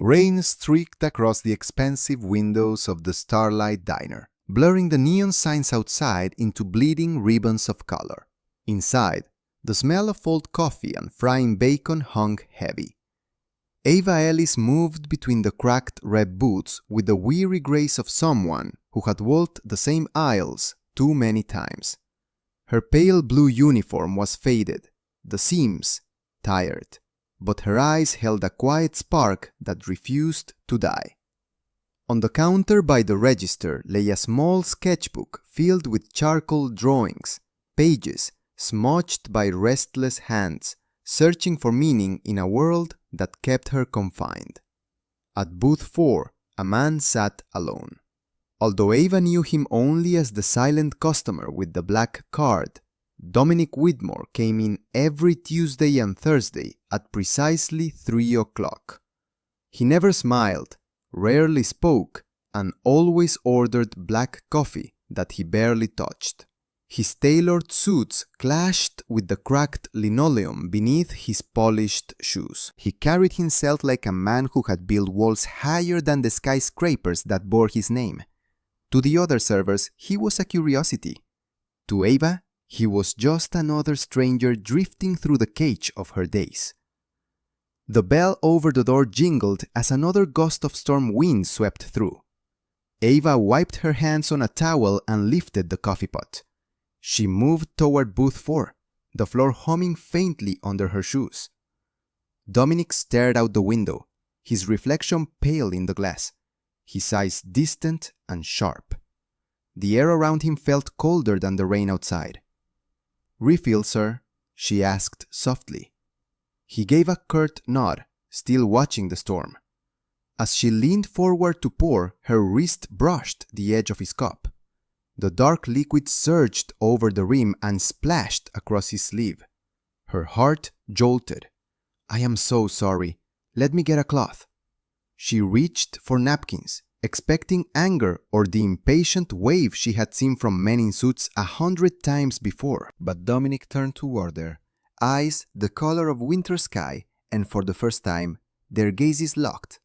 Rain streaked across the expansive windows of the Starlight Diner, blurring the neon signs outside into bleeding ribbons of color. Inside, the smell of old coffee and frying bacon hung heavy. Ava Ellis moved between the cracked red boots with the weary grace of someone who had walked the same aisles too many times. Her pale blue uniform was faded, the seams tired, but her eyes held a quiet spark that refused to die. On the counter by the register lay a small sketchbook filled with charcoal drawings, pages smudged by restless hands, searching for meaning in a world that kept her confined. At booth 4, a man sat alone. Although Ava knew him only as the silent customer with the black card, Dominic Whitmore came in every Tuesday and Thursday at precisely 3 o'clock. He never smiled, rarely spoke, and always ordered black coffee that he barely touched. His tailored suits clashed with the cracked linoleum beneath his polished shoes. He carried himself like a man who had built walls higher than the skyscrapers that bore his name. To the other servers, he was a curiosity. To Ava, he was just another stranger drifting through the cage of her days. The bell over the door jingled as another gust of storm wind swept through. Ava wiped her hands on a towel and lifted the coffee pot. She moved toward booth 4, the floor humming faintly under her shoes. Dominic stared out the window, his reflection pale in the glass, his eyes distant and sharp. The air around him felt colder than the rain outside. "Refill, sir?" she asked softly. He gave a curt nod, still watching the storm. As she leaned forward to pour, her wrist brushed the edge of his cup. The dark liquid surged over the rim and splashed across his sleeve. Her heart jolted. "I am so sorry. Let me get a cloth." She reached for napkins, expecting anger or the impatient wave she had seen from men in suits 100 times before. But Dominic turned toward her, eyes the color of winter sky, and for the first time, their gazes locked.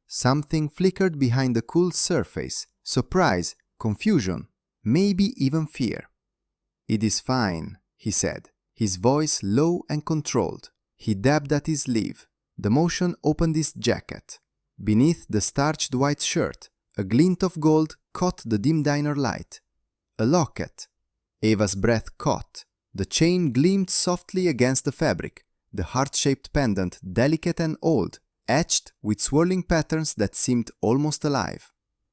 Something flickered behind the cool surface, surprise, confusion, maybe even fear. "It is fine," he said, his voice low and controlled. He dabbed at his sleeve. The motion opened his jacket. Beneath the starched white shirt, a glint of gold caught the dim diner light. A locket. Ava's breath caught. The chain gleamed softly against the fabric, the heart-shaped pendant delicate and old, etched with swirling patterns that seemed almost alive.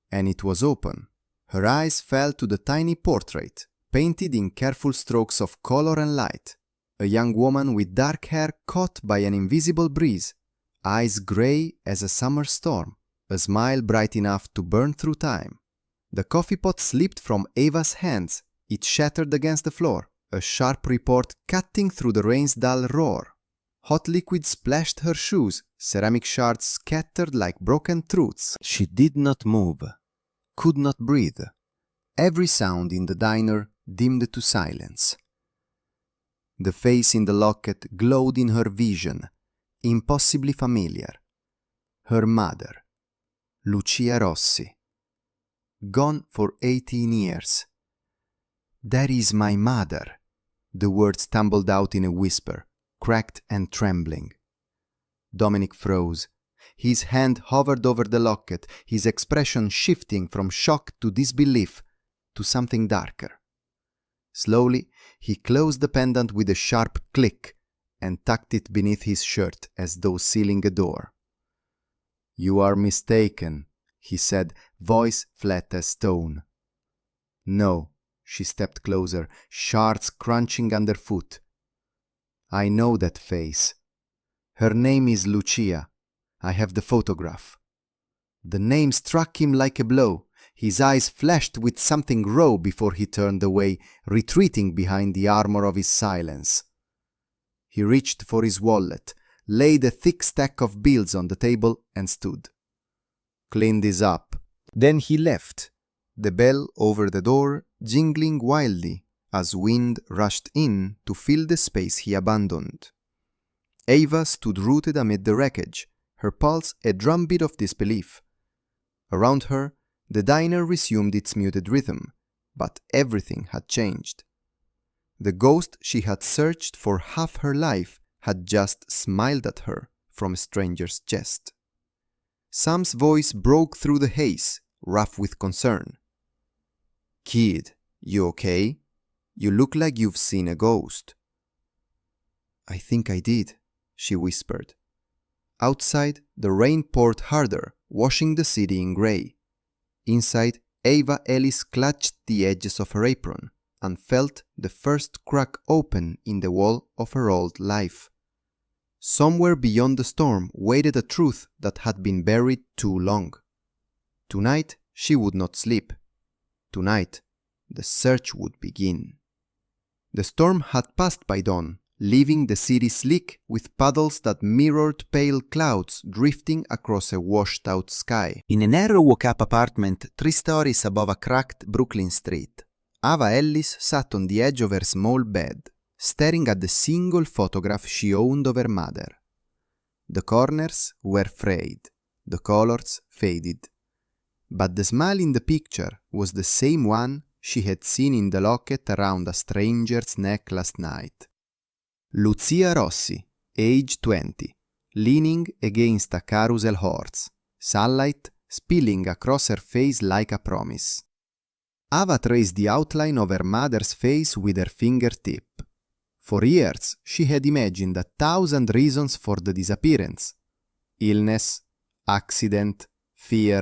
And it was open. Her eyes fell to the tiny portrait, painted in careful strokes of color and light. A young woman with dark hair caught by an invisible breeze, eyes gray as a summer storm, a smile bright enough to burn through time. The coffee pot slipped from Ava's hands. It shattered against the floor, a sharp report cutting through the rain's dull roar. Hot liquid splashed her shoes, ceramic shards scattered like broken truths. She did not move, could not breathe. Every sound in the diner dimmed to silence. The face in the locket glowed in her vision, impossibly familiar. Her mother, Lucia Rossi. Gone for 18 years. "That is my mother," the words tumbled out in a whisper, cracked and trembling. Dominic froze. His hand hovered over the locket, his expression shifting from shock to disbelief to something darker. Slowly, he closed the pendant with a sharp click and tucked it beneath his shirt as though sealing a door. "You are mistaken," he said, voice flat as stone. "No." She stepped closer, shards crunching underfoot. "I know that face. Her name is Lucia. I have the photograph." The name struck him like a blow. His eyes flashed with something raw before he turned away, retreating behind the armor of his silence. He reached for his wallet, laid a thick stack of bills on the table, and stood. "Clean this up." Then he left, the bell over the door jingling wildly as wind rushed in to fill the space he abandoned. Ava stood rooted amid the wreckage, her pulse a drumbeat of disbelief. Around her, the diner resumed its muted rhythm, but everything had changed. The ghost she had searched for half her life had just smiled at her from a stranger's chest. Sam's voice broke through the haze, rough with concern. "Kid, you okay? You look like you've seen a ghost." "I think I did," she whispered. Outside, the rain poured harder, washing the city in gray. Inside, Ava Ellis clutched the edges of her apron and felt the first crack open in the wall of her old life. Somewhere beyond the storm waited a truth that had been buried too long. Tonight, she would not sleep. Tonight, the search would begin. The storm had passed by dawn, leaving the city sleek with puddles that mirrored pale clouds drifting across a washed-out sky. In a narrow walk-up apartment 3 stories above a cracked Brooklyn street, Ava Ellis sat on the edge of her small bed, staring at the single photograph she owned of her mother. The corners were frayed, the colors faded. But the smile in the picture was the same one she had seen in the locket around a stranger's neck last night. Lucia Rossi, age 20, leaning against a carousel horse, sunlight spilling across her face like a promise. Ava traced the outline of her mother's face with her fingertip. For years, she had imagined 1,000 reasons for the disappearance: illness, accident, fear,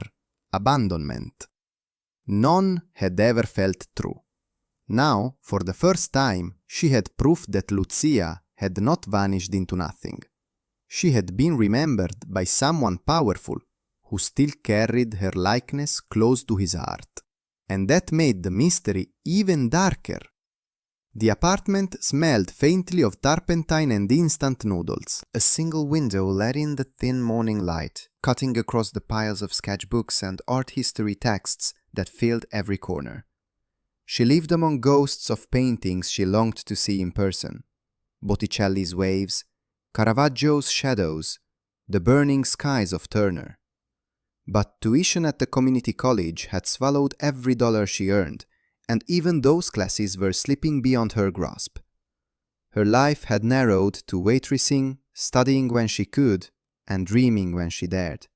abandonment. None had ever felt true. Now, for the first time, she had proof that Lucia had not vanished into nothing. She had been remembered by someone powerful who still carried her likeness close to his heart. And that made the mystery even darker. The apartment smelled faintly of turpentine and instant noodles. A single window let in the thin morning light, cutting across the piles of sketchbooks and art history texts that filled every corner. She lived among ghosts of paintings she longed to see in person: Botticelli's Waves, Caravaggio's Shadows, the burning skies of Turner. But tuition at the community college had swallowed every dollar she earned, and even those classes were slipping beyond her grasp. Her life had narrowed to waitressing, studying when she could, and dreaming when she dared.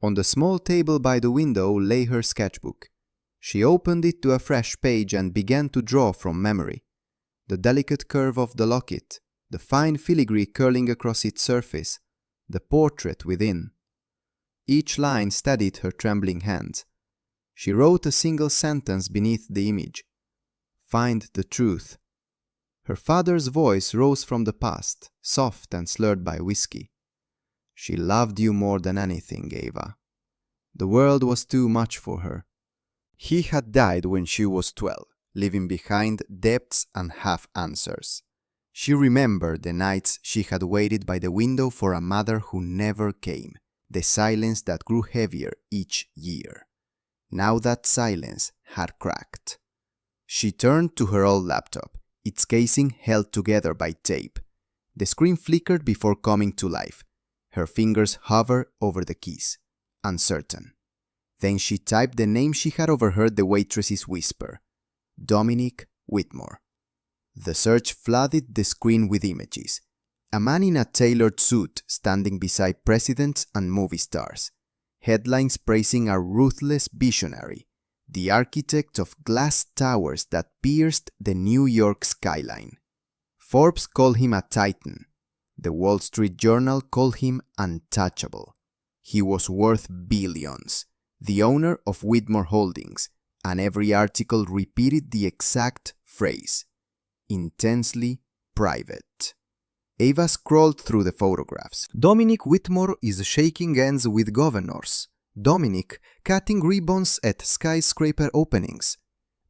On the small table by the window lay her sketchbook. She opened it to a fresh page and began to draw from memory. The delicate curve of the locket, the fine filigree curling across its surface, the portrait within. Each line steadied her trembling hands. She wrote a single sentence beneath the image: "Find the truth." Her father's voice rose from the past, soft and slurred by whiskey. "She loved you more than anything, Ava. The world was too much for her." He had died when she was 12, leaving behind debts and half-answers. She remembered the nights she had waited by the window for a mother who never came, the silence that grew heavier each year. Now that silence had cracked. She turned to her old laptop, its casing held together by tape. The screen flickered before coming to life. Her fingers hovered over the keys, uncertain. Then she typed the name she had overheard the waitress's whisper: Dominic Whitmore. The search flooded the screen with images. A man in a tailored suit standing beside presidents and movie stars. Headlines praising a ruthless visionary, the architect of glass towers that pierced the New York skyline. Forbes called him a titan. The Wall Street Journal called him untouchable. He was worth billions, the owner of Whitmore Holdings, and every article repeated the exact phrase: intensely private. Ava scrolled through the photographs. Dominic Whitmore is shaking hands with governors. Dominic cutting ribbons at skyscraper openings.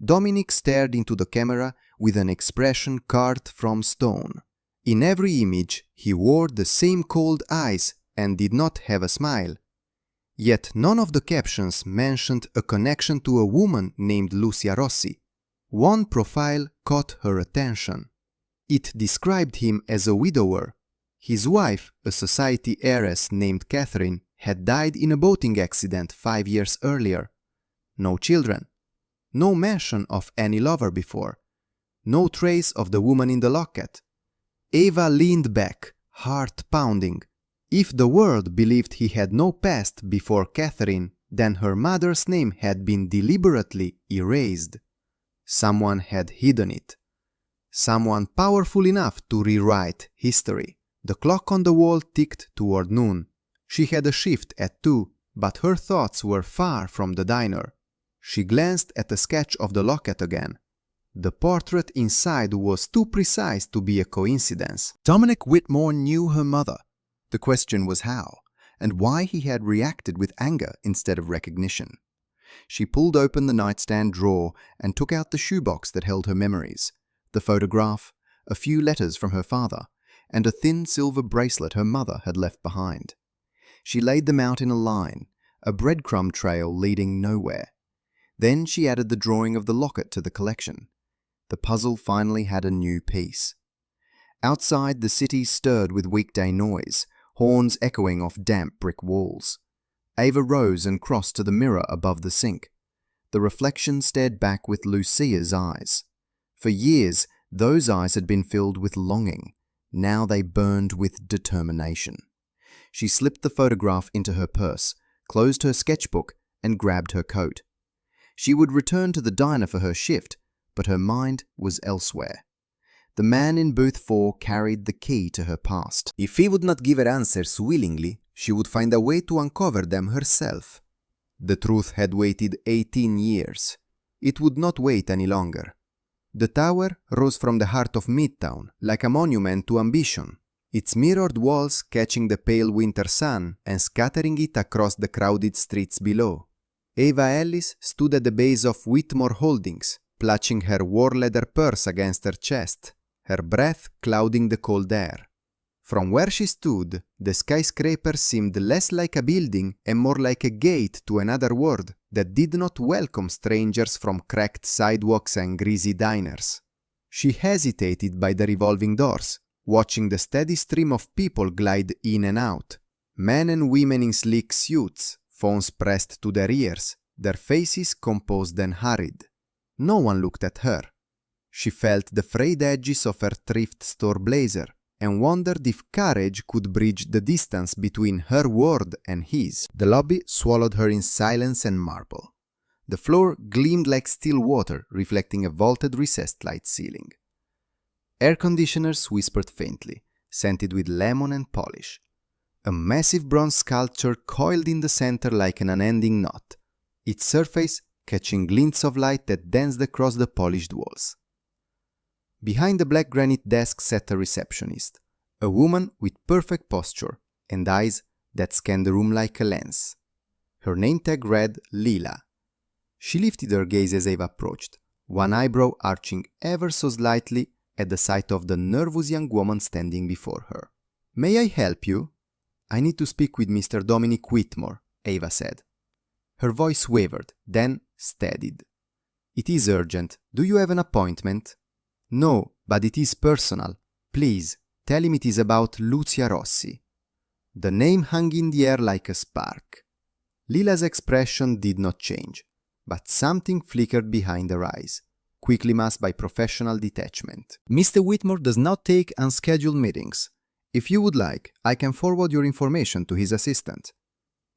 Dominic stared into the camera with an expression carved from stone. In every image, he wore the same cold eyes and did not have a smile. Yet none of the captions mentioned a connection to a woman named Lucia Rossi. One profile caught her attention. It described him as a widower, His wife, a society heiress named Catherine, had died in a boating accident 5 years earlier. No children. No mention of any lover before. No trace of the woman in the locket. Eva leaned back, heart pounding. If the world believed he had no past before Catherine, then her mother's name had been deliberately erased. Someone had hidden it. Someone powerful enough to rewrite history. The clock on the wall ticked toward noon. She had a shift at 2, but her thoughts were far from the diner. She glanced at the sketch of the locket again. The portrait inside was too precise to be a coincidence. Dominic Whitmore knew her mother. The question was how, and why he had reacted with anger instead of recognition. She pulled open the nightstand drawer and took out the shoebox that held her memories, the photograph, a few letters from her father, and a thin silver bracelet her mother had left behind. She laid them out in a line, a breadcrumb trail leading nowhere. Then she added the drawing of the locket to the collection. The puzzle finally had a new piece. Outside, the city stirred with weekday noise, horns echoing off damp brick walls. Ava rose and crossed to the mirror above the sink. The reflection stared back with Lucia's eyes. For years, those eyes had been filled with longing. Now they burned with determination. She slipped the photograph into her purse, closed her sketchbook, and grabbed her coat. She would return to the diner for her shift, but her mind was elsewhere. The man in booth 4 carried the key to her past. If he would not give her answers willingly, she would find a way to uncover them herself. The truth had waited 18 years. It would not wait any longer. The tower rose from the heart of Midtown, like a monument to ambition, its mirrored walls catching the pale winter sun and scattering it across the crowded streets below. Ava Ellis stood at the base of Whitmore Holdings, clutching her war-leather purse against her chest, her breath clouding the cold air. From where she stood, the skyscraper seemed less like a building and more like a gate to another world that did not welcome strangers from cracked sidewalks and greasy diners. She hesitated by the revolving doors, watching the steady stream of people glide in and out. Men and women in sleek suits, phones pressed to their ears, their faces composed and hurried. No one looked at her. She felt the frayed edges of her thrift store blazer and wondered if courage could bridge the distance between her world and his. The lobby swallowed her in silence and marble. The floor gleamed like still water, reflecting a vaulted recessed light ceiling. Air conditioners whispered faintly, scented with lemon and polish. A massive bronze sculpture coiled in the center like an unending knot, its surface catching glints of light that danced across the polished walls. Behind the black granite desk sat a receptionist, a woman with perfect posture and eyes that scanned the room like a lens. Her name tag read Lila. She lifted her gaze as Ava approached, one eyebrow arching ever so slightly at the sight of the nervous young woman standing before her. "May I help you?" "I need to speak with Mr. Dominic Whitmore," Ava said. Her voice wavered, then steadied. "It is urgent. Do you have an appointment?" "No, but it is personal. Please, tell him it is about Lucia Rossi." The name hung in the air like a spark. Lila's expression did not change, but something flickered behind her eyes, quickly masked by professional detachment. "Mr. Whitmore does not take unscheduled meetings. If you would like, I can forward your information to his assistant."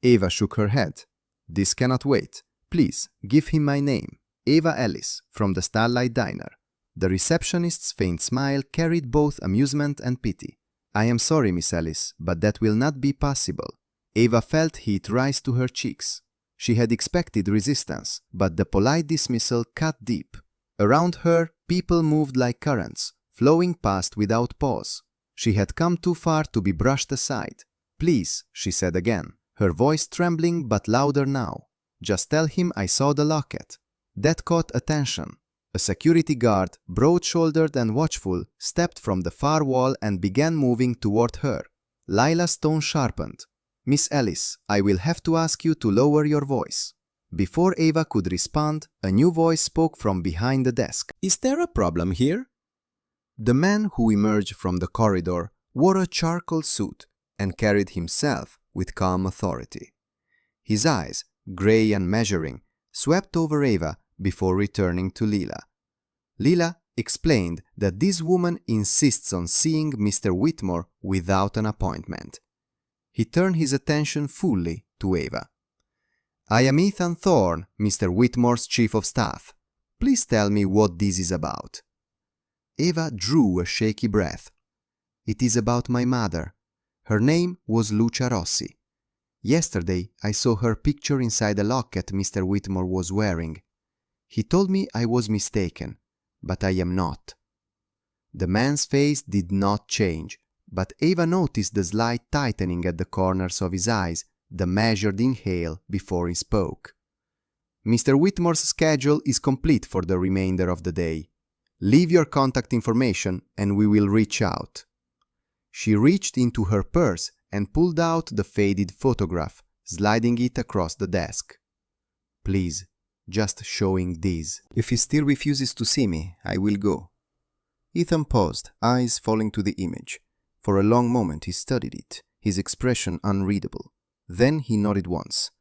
Ava shook her head. "This cannot wait. Please, give him my name. Ava Ellis, from the Starlight Diner." The receptionist's faint smile carried both amusement and pity. "I am sorry, Miss Ellis, but that will not be possible." Ava felt heat rise to her cheeks. She had expected resistance, but the polite dismissal cut deep. Around her, people moved like currents, flowing past without pause. She had come too far to be brushed aside. "Please," she said again, her voice trembling but louder now. "Just tell him I saw the locket." That caught attention. A security guard, broad-shouldered and watchful, stepped from the far wall and began moving toward her. Lila's tone sharpened. "Miss Ellis, I will have to ask you to lower your voice." Before Ava could respond, a new voice spoke from behind the desk. "Is there a problem here?" The man who emerged from the corridor wore a charcoal suit, and carried himself with calm authority. His eyes, grey and measuring, swept over Eva before returning to Lila. Lila explained that this woman insists on seeing Mr. Whitmore without an appointment. He turned his attention fully to Eva. "I am Ethan Thorne, Mr. Whitmore's chief of staff. Please tell me what this is about." Eva drew a shaky breath. "It is about my mother. Her name was Lucia Rossi. Yesterday I saw her picture inside a locket Mr. Whitmore was wearing. He told me I was mistaken, but I am not." The man's face did not change, but Eva noticed the slight tightening at the corners of his eyes, the measured inhale before he spoke. "Mr. Whitmore's schedule is complete for the remainder of the day. Leave your contact information and we will reach out." She reached into her purse and pulled out the faded photograph, sliding it across the desk. "Please, just showing this. If he still refuses to see me, I will go." Ethan paused, eyes falling to the image. For a long moment he studied it, his expression unreadable. Then he nodded once.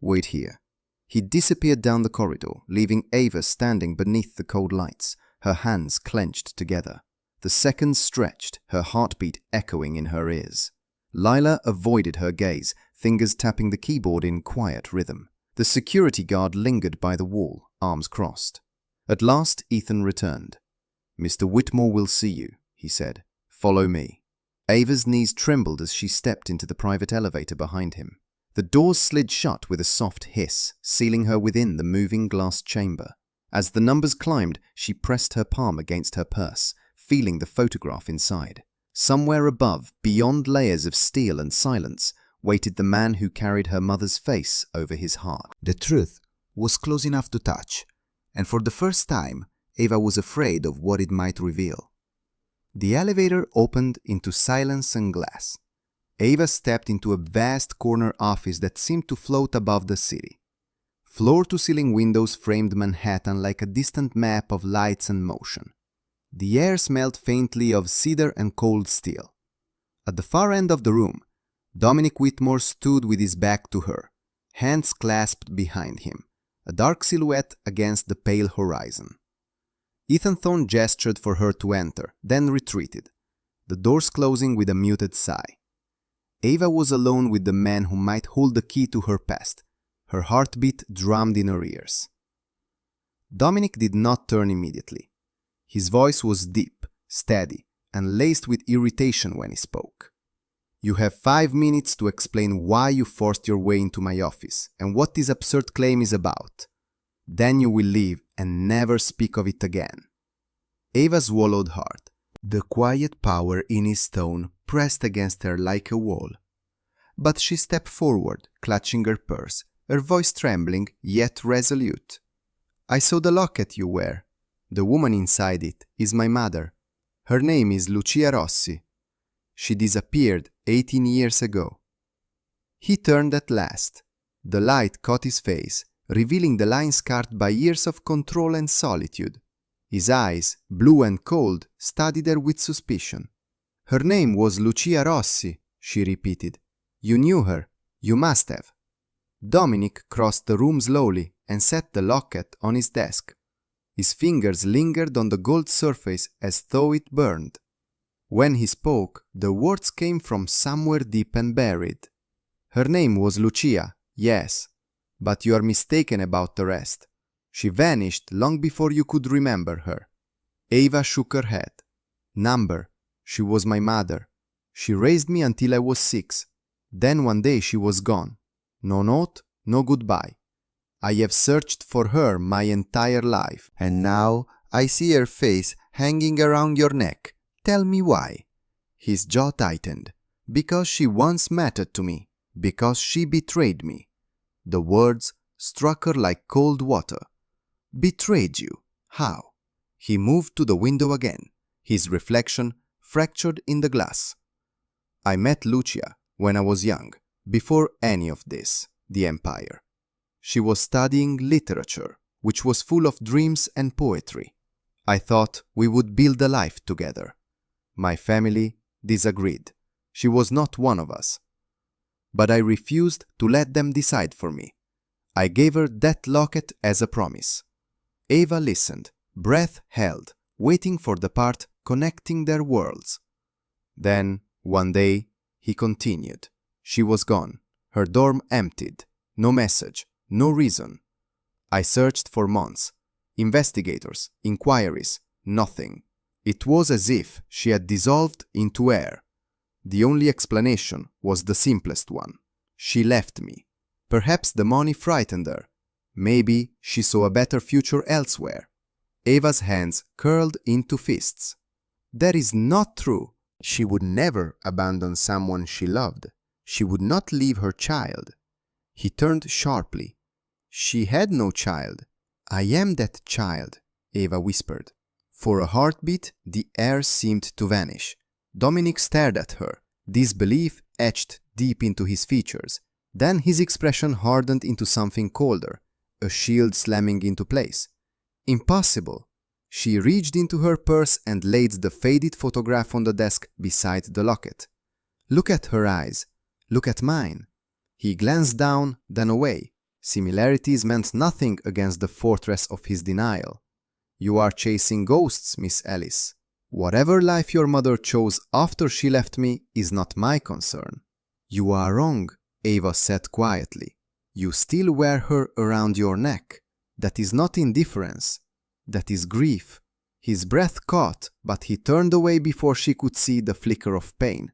"Wait here." He disappeared down the corridor, leaving Ava standing beneath the cold lights, her hands clenched together. The seconds stretched, her heartbeat echoing in her ears. Lila avoided her gaze, fingers tapping the keyboard in quiet rhythm. The security guard lingered by the wall, arms crossed. At last Ethan returned. "Mr. Whitmore will see you," he said. "Follow me." Ava's knees trembled as she stepped into the private elevator behind him. The doors slid shut with a soft hiss, sealing her within the moving glass chamber. As the numbers climbed, she pressed her palm against her purse, feeling the photograph inside. Somewhere above, beyond layers of steel and silence, waited the man who carried her mother's face over his heart. The truth was close enough to touch, and for the first time, Ava was afraid of what it might reveal. The elevator opened into silence and glass. Ava stepped into a vast corner office that seemed to float above the city. Floor-to-ceiling windows framed Manhattan like a distant map of lights and motion. The air smelled faintly of cedar and cold steel. At the far end of the room, Dominic Whitmore stood with his back to her, hands clasped behind him, a dark silhouette against the pale horizon. Ethan Thorne gestured for her to enter, then retreated, the doors closing with a muted sigh. Ava was alone with the man who might hold the key to her past. Her heartbeat drummed in her ears. Dominic did not turn immediately. His voice was deep, steady, and laced with irritation when he spoke. "You have 5 minutes to explain why you forced your way into my office and what this absurd claim is about. Then you will leave and never speak of it again." Ava swallowed hard. The quiet power in his tone pressed against her like a wall. But she stepped forward, clutching her purse, her voice trembling yet resolute. "I saw the locket you wear. The woman inside it is my mother. Her name is Lucia Rossi. She disappeared 18 years ago." He turned at last. The light caught his face, revealing the lines scarred by years of control and solitude. His eyes, blue and cold, studied her with suspicion. "Her name was Lucia Rossi," she repeated. "You knew her. You must have." Dominic crossed the room slowly and set the locket on his desk. His fingers lingered on the gold surface as though it burned. When he spoke, the words came from somewhere deep and buried. "Her name was Lucia, yes, but you are mistaken about the rest. She vanished long before you could remember her." Ava shook her head. "Number, she was my mother. She raised me until I was 6. Then one day she was gone. No note, no goodbye. I have searched for her my entire life. And now I see her face hanging around your neck. Tell me why." His jaw tightened. "Because she once mattered to me. Because she betrayed me." The words struck her like cold water. "Betrayed you? How?" He moved to the window again, his reflection fractured in the glass. "I met Lucia when I was young, before any of this, the Empire. She was studying literature, which was full of dreams and poetry. I thought we would build a life together. My family, disagreed. She was not one of us. But I refused to let them decide for me. I gave her that locket as a promise. Eva listened, breath held, waiting for the part connecting their worlds. Then, one day, he continued. She was gone, her dorm emptied, no message, no reason. I searched for months. Investigators, inquiries, nothing. It was as if she had dissolved into air. The only explanation was the simplest one. She left me. Perhaps the money frightened her. Maybe she saw a better future elsewhere. Eva's hands curled into fists. That is not true. She would never abandon someone she loved. She would not leave her child. He turned sharply. She had no child. I am that child, Eva whispered. For a heartbeat, the air seemed to vanish. Dominic stared at her, disbelief etched deep into his features. Then his expression hardened into something colder, a shield slamming into place. Impossible! She reached into her purse and laid the faded photograph on the desk beside the locket. Look at her eyes. Look at mine. He glanced down, then away. Similarities meant nothing against the fortress of his denial. You are chasing ghosts, Miss Alice. Whatever life your mother chose after she left me is not my concern. You are wrong, Eva said quietly. You still wear her around your neck. That is not indifference. That is grief. His breath caught, but he turned away before she could see the flicker of pain.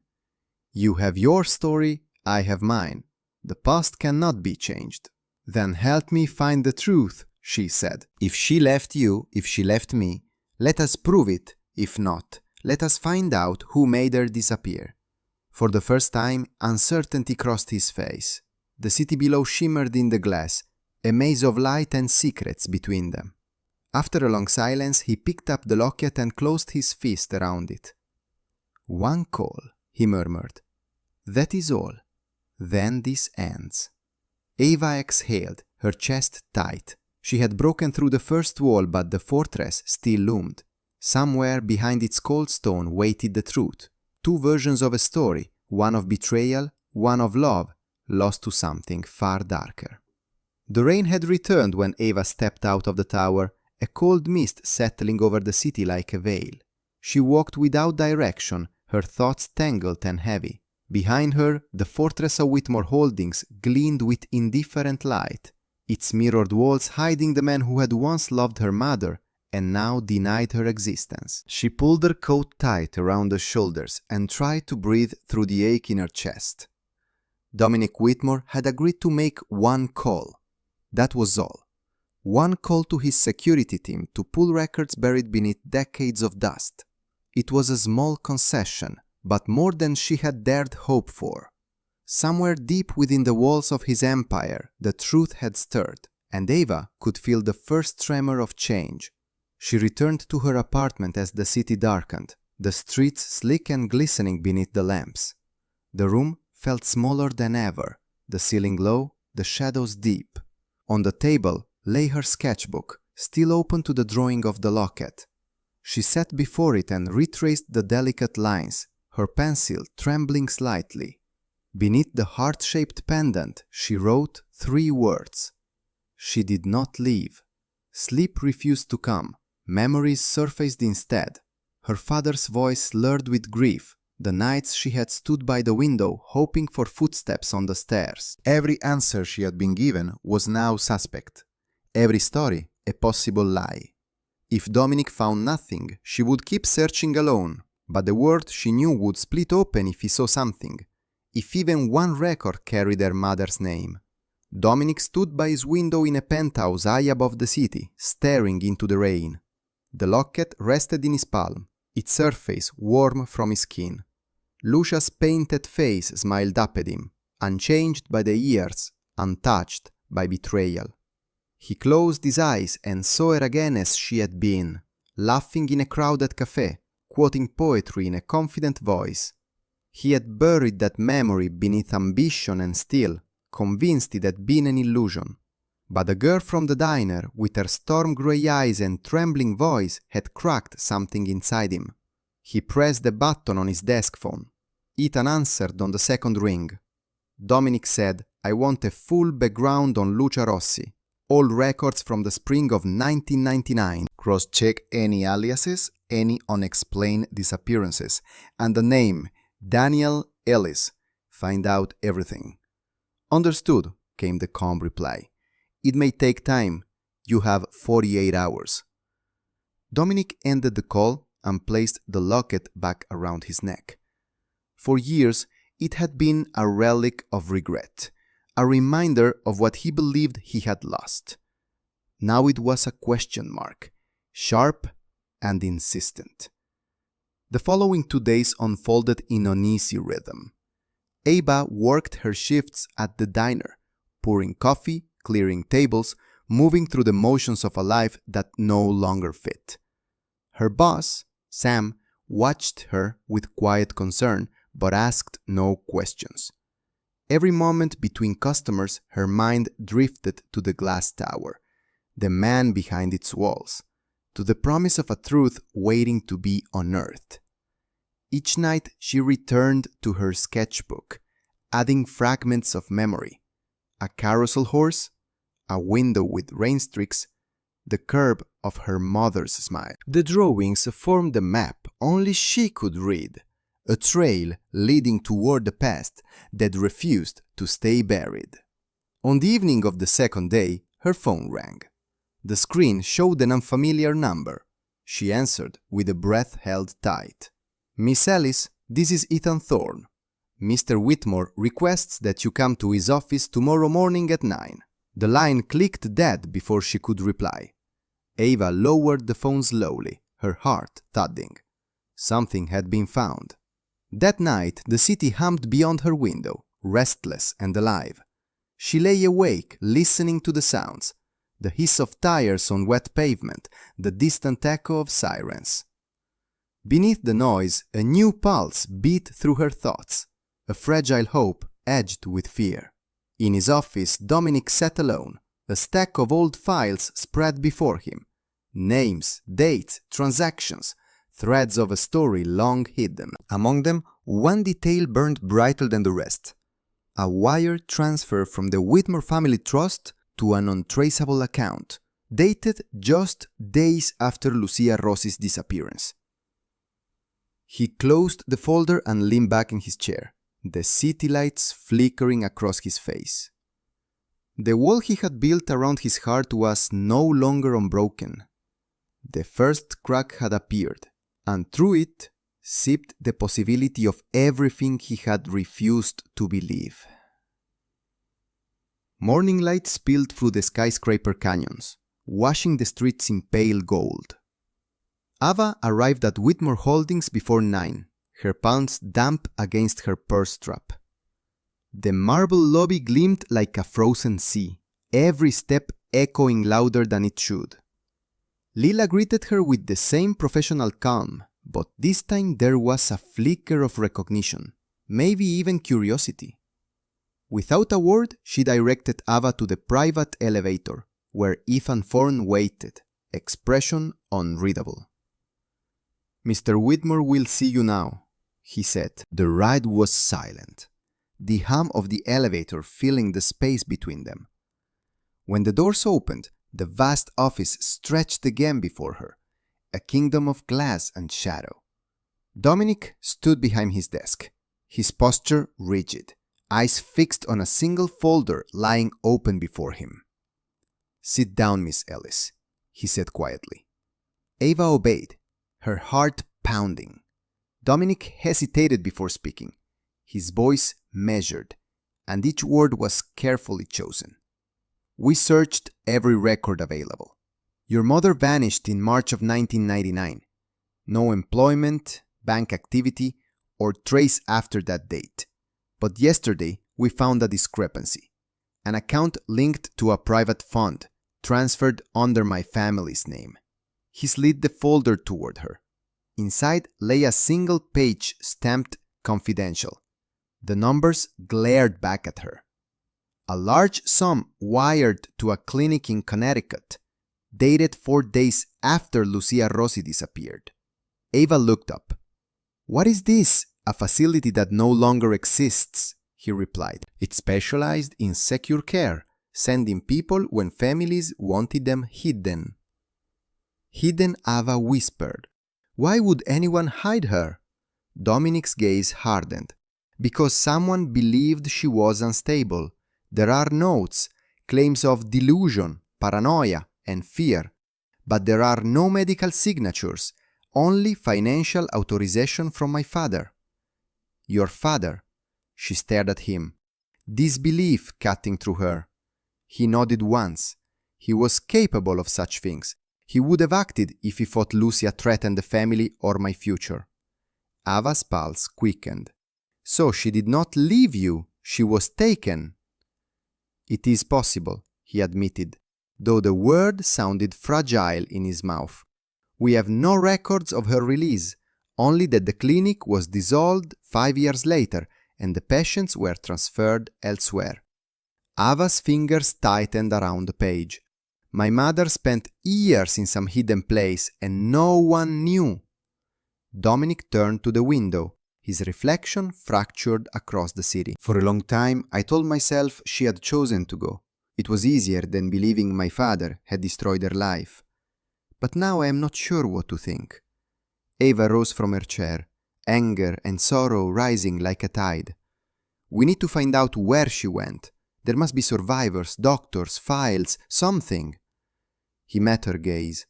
You have your story, I have mine. The past cannot be changed. Then help me find the truth, she said. If she left you, if she left me, let us prove it. If not, let us find out who made her disappear. For the first time, uncertainty crossed his face. The city below shimmered in the glass, a maze of light and secrets between them. After a long silence, he picked up the locket and closed his fist around it. One call, he murmured. That is all. Then this ends. Eva exhaled, her chest tight. She had broken through the first wall, but the fortress still loomed. Somewhere behind its cold stone waited the truth. Two versions of a story, one of betrayal, one of love, lost to something far darker. The rain had returned when Eva stepped out of the tower, a cold mist settling over the city like a veil. She walked without direction, her thoughts tangled and heavy. Behind her, the fortress of Whitmore Holdings gleamed with indifferent light, its mirrored walls hiding the man who had once loved her mother and now denied her existence. She pulled her coat tight around her shoulders and tried to breathe through the ache in her chest. Dominic Whitmore had agreed to make one call. That was all. One call to his security team to pull records buried beneath decades of dust. It was a small concession, but more than she had dared hope for. Somewhere deep within the walls of his empire, the truth had stirred, and Eva could feel the first tremor of change. She returned to her apartment as the city darkened, the streets slick and glistening beneath the lamps. The room felt smaller than ever, the ceiling low, the shadows deep. On the table lay her sketchbook, still open to the drawing of the locket. She sat before it and retraced the delicate lines, her pencil trembling slightly. Beneath the heart-shaped pendant, she wrote 3 words. She did not leave. Sleep refused to come. Memories surfaced instead. Her father's voice slurred with grief, the nights she had stood by the window hoping for footsteps on the stairs. Every answer she had been given was now suspect. Every story a possible lie. If Dominic found nothing, she would keep searching alone, but the world she knew would split open if he saw something, if even one record carried her mother's name. Dominic stood by his window in a penthouse high above the city, staring into the rain. The locket rested in his palm, its surface warm from his skin. Lucia's painted face smiled up at him, unchanged by the years, untouched by betrayal. He closed his eyes and saw her again as she had been, laughing in a crowded cafe, quoting poetry in a confident voice. He had buried that memory beneath ambition and still, convinced it had been an illusion. But the girl from the diner, with her storm-grey eyes and trembling voice, had cracked something inside him. He pressed the button on his desk phone. Ethan answered on the second ring. Dominic said, "I want a full background on Lucia Rossi. All records from the spring of 1999. Cross-check any aliases, any unexplained disappearances, and the name, Daniel Ellis. Find out everything." "Understood," came the calm reply. "It may take time. You have 48 hours. Dominic ended the call and placed the locket back around his neck. For years, it had been a relic of regret, a reminder of what he believed he had lost. Now it was a question mark, sharp and insistent. The following 2 days unfolded in uneasy rhythm. Ava worked her shifts at the diner, pouring coffee, clearing tables, moving through the motions of a life that no longer fit. Her boss, Sam, watched her with quiet concern but asked no questions. Every moment between customers, her mind drifted to the glass tower, the man behind its walls, to the promise of a truth waiting to be unearthed. Each night she returned to her sketchbook, adding fragments of memory: a carousel horse, a window with rain streaks, the curve of her mother's smile. The drawings formed a map only she could read, a trail leading toward the past that refused to stay buried. On the evening of the second day, her phone rang. The screen showed an unfamiliar number. She answered with a breath held tight. "Miss Ellis, this is Ethan Thorne. Mr. Whitmore requests that you come to his office tomorrow morning at 9. The line clicked dead before she could reply. Ava lowered the phone slowly, her heart thudding. Something had been found. That night, the city hummed beyond her window, restless and alive. She lay awake, listening to the sounds, the hiss of tires on wet pavement, the distant echo of sirens. Beneath the noise, a new pulse beat through her thoughts, a fragile hope edged with fear. In his office, Dominic sat alone, a stack of old files spread before him. Names, dates, transactions, threads of a story long hidden. Among them, one detail burned brighter than the rest. A wire transfer from the Whitmore family trust to an untraceable account, dated just days after Lucia Rossi's disappearance. He closed the folder and leaned back in his chair, the city lights flickering across his face. The wall he had built around his heart was no longer unbroken. The first crack had appeared, and through it seeped the possibility of everything he had refused to believe. Morning light spilled through the skyscraper canyons, washing the streets in pale gold. Ava arrived at Whitmore Holdings before 9, her palms damp against her purse strap. The marble lobby gleamed like a frozen sea, every step echoing louder than it should. Lila greeted her with the same professional calm, but this time there was a flicker of recognition, maybe even curiosity. Without a word, she directed Ava to the private elevator, where Ethan Thorne waited, expression unreadable. "Mr. Whitmore will see you now," he said. The ride was silent, the hum of the elevator filling the space between them. When the doors opened, the vast office stretched again before her, a kingdom of glass and shadow. Dominic stood behind his desk, his posture rigid, eyes fixed on a single folder lying open before him. "Sit down, Miss Ellis," he said quietly. Ava obeyed, her heart pounding. Dominic hesitated before speaking, his voice measured, and each word was carefully chosen. "We searched every record available. Your mother vanished in March of 1999. No employment, bank activity, or trace after that date. But yesterday, we found a discrepancy. An account linked to a private fund, transferred under my family's name." He slid the folder toward her. Inside lay a single page stamped "Confidential." The numbers glared back at her. A large sum wired to a clinic in Connecticut, dated 4 days after Lucia Rossi disappeared. Ava looked up, "What is this? A facility that no longer exists," he replied. "It specialized in secure care, sending people when families wanted them hidden." Hidden, Ava whispered. Why would anyone hide her? Dominic's gaze hardened. Because someone believed she was unstable. There are notes, claims of delusion, paranoia, and fear. But there are no medical signatures, only financial authorization from my father. Your father? She stared at him, disbelief cutting through her. He nodded once. He was capable of such things. He would have acted if he thought Lucia threatened the family or my future. Ava's pulse quickened. So she did not leave you, she was taken. It is possible, he admitted, though the word sounded fragile in his mouth. We have no records of her release, only that the clinic was dissolved 5 years later and the patients were transferred elsewhere. Ava's fingers tightened around the page. My mother spent years in some hidden place and no one knew. Dominic turned to the window, his reflection fractured across the city. For a long time, I told myself she had chosen to go. It was easier than believing my father had destroyed her life. But now I am not sure what to think. Ava rose from her chair, anger and sorrow rising like a tide. We need to find out where she went. There must be survivors, doctors, files, something. He met her gaze,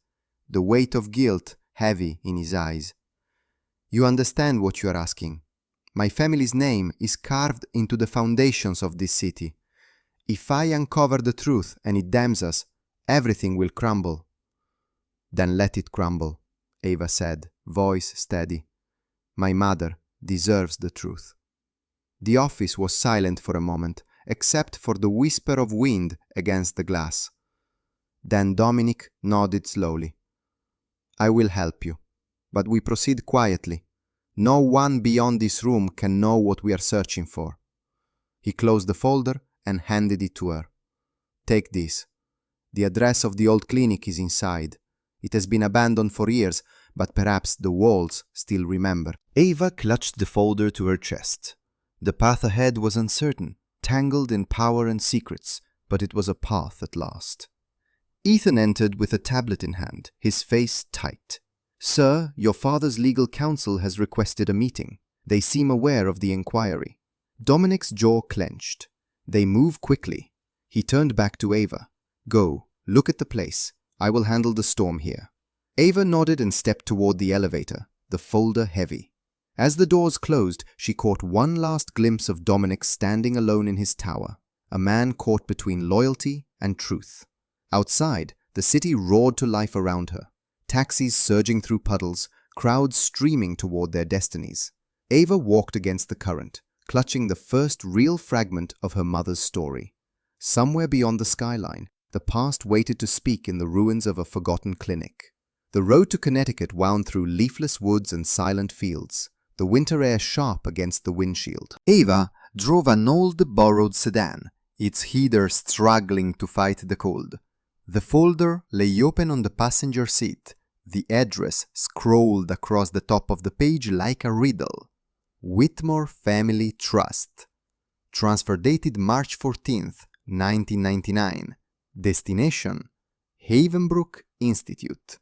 the weight of guilt heavy in his eyes. You understand what you are asking. My family's name is carved into the foundations of this city. If I uncover the truth and it damns us, everything will crumble. Then let it crumble, Ava said, voice steady. My mother deserves the truth. The office was silent for a moment, except for the whisper of wind against the glass. Then Dominic nodded slowly. I will help you, but we proceed quietly. No one beyond this room can know what we are searching for. He closed the folder and handed it to her. Take this. The address of the old clinic is inside. It has been abandoned for years, but perhaps the walls still remember. Ava clutched the folder to her chest. The path ahead was uncertain, tangled in power and secrets, but it was a path at last. Ethan entered with a tablet in hand, his face tight. Sir, your father's legal counsel has requested a meeting. They seem aware of the inquiry. Dominic's jaw clenched. They move quickly. He turned back to Ava. Go, look at the place. I will handle the storm here. Ava nodded and stepped toward the elevator, the folder heavy. As the doors closed, she caught one last glimpse of Dominic standing alone in his tower, a man caught between loyalty and truth. Outside, the city roared to life around her, taxis surging through puddles, crowds streaming toward their destinies. Ava walked against the current, clutching the first real fragment of her mother's story. Somewhere beyond the skyline, the past waited to speak in the ruins of a forgotten clinic. The road to Connecticut wound through leafless woods and silent fields, the winter air sharp against the windshield. Ava drove an old borrowed sedan, its heater struggling to fight the cold. The folder lay open on the passenger seat, the address scrolled across the top of the page like a riddle. Whitmore Family Trust. Transfer dated March 14th, 1999. Destination: Havenbrook Institute.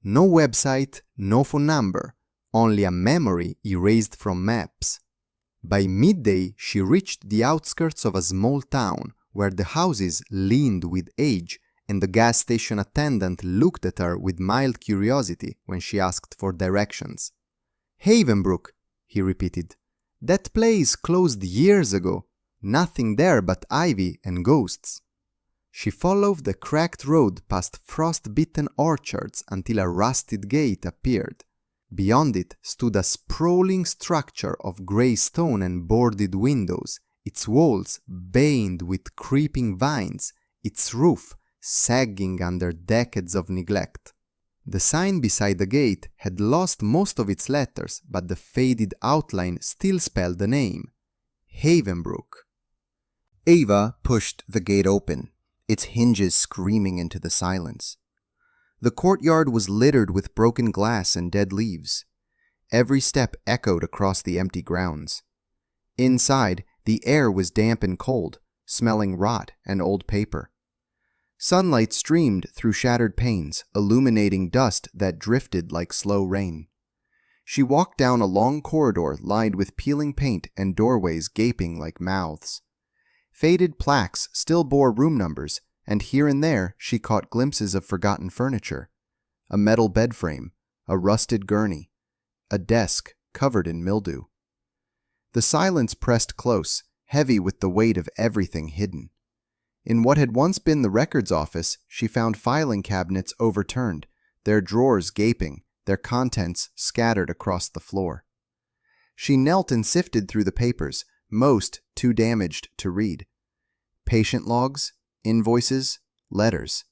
No website, no phone number, only a memory erased from maps. By midday, she reached the outskirts of a small town where the houses leaned with age and the gas station attendant looked at her with mild curiosity when she asked for directions. Havenbrook, he repeated. That place closed years ago. Nothing there but ivy and ghosts. She followed the cracked road past frost-bitten orchards until a rusted gate appeared. Beyond it stood a sprawling structure of grey stone and boarded windows, its walls veined with creeping vines, its roof sagging under decades of neglect. The sign beside the gate had lost most of its letters, but the faded outline still spelled the name: Havenbrook. Ava pushed the gate open, its hinges screaming into the silence. The courtyard was littered with broken glass and dead leaves. Every step echoed across the empty grounds. Inside, the air was damp and cold, smelling rot and old paper. Sunlight streamed through shattered panes, illuminating dust that drifted like slow rain. She walked down a long corridor lined with peeling paint and doorways gaping like mouths. Faded plaques still bore room numbers, and here and there she caught glimpses of forgotten furniture. A metal bed frame, a rusted gurney, a desk covered in mildew. The silence pressed close, heavy with the weight of everything hidden. In what had once been the records office, she found filing cabinets overturned, their drawers gaping, their contents scattered across the floor. She knelt and sifted through the papers, most too damaged to read. Patient logs, invoices, letters.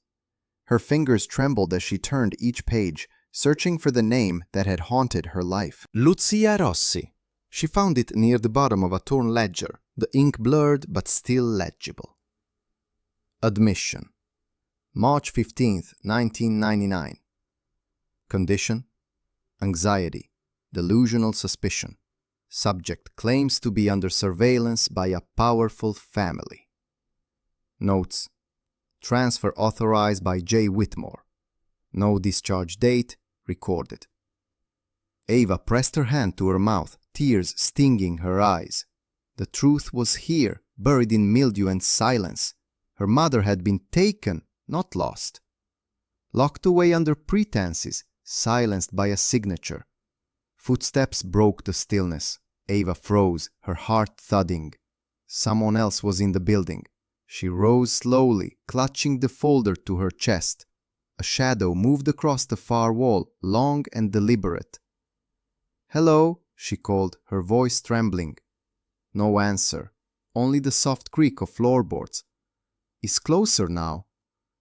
Her fingers trembled as she turned each page, searching for the name that had haunted her life. Lucia Rossi. She found it near the bottom of a torn ledger, the ink blurred but still legible. Admission. March 15th, 1999. Condition: anxiety, delusional suspicion. Subject claims to be under surveillance by a powerful family. Notes: transfer authorized by J. Whitmore. No discharge date recorded. Ava pressed her hand to her mouth, tears stinging her eyes. The truth was here, buried in mildew and silence. Her mother had been taken, not lost. Locked away under pretenses, silenced by a signature. Footsteps broke the stillness. Ava froze, her heart thudding. Someone else was in the building. She rose slowly, clutching the folder to her chest. A shadow moved across the far wall, long and deliberate. "Hello," she called, her voice trembling. No answer, only the soft creak of floorboards. "It's closer now."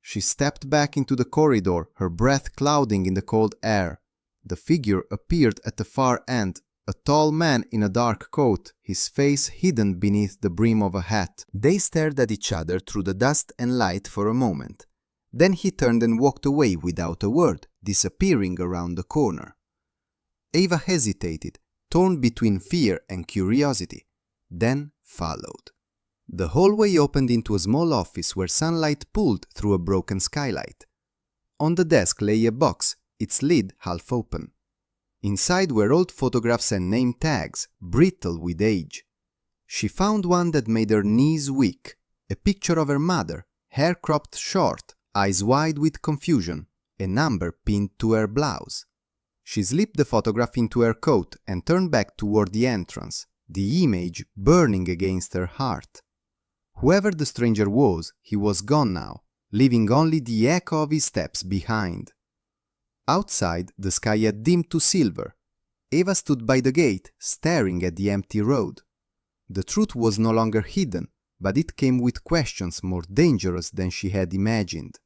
She stepped back into the corridor, her breath clouding in the cold air. The figure appeared at the far end, a tall man in a dark coat, his face hidden beneath the brim of a hat. They stared at each other through the dust and light for a moment. Then he turned and walked away without a word, disappearing around the corner. Ava hesitated, torn between fear and curiosity, then followed. The hallway opened into a small office where sunlight pulled through a broken skylight. On the desk lay a box, its lid half open. Inside were old photographs and name tags, brittle with age. She found one that made her knees weak, a picture of her mother, hair cropped short, eyes wide with confusion, a number pinned to her blouse. She slipped the photograph into her coat and turned back toward the entrance, the image burning against her heart. Whoever the stranger was, he was gone now, leaving only the echo of his steps behind. Outside, the sky had dimmed to silver. Ava stood by the gate, staring at the empty road. The truth was no longer hidden, but it came with questions more dangerous than she had imagined.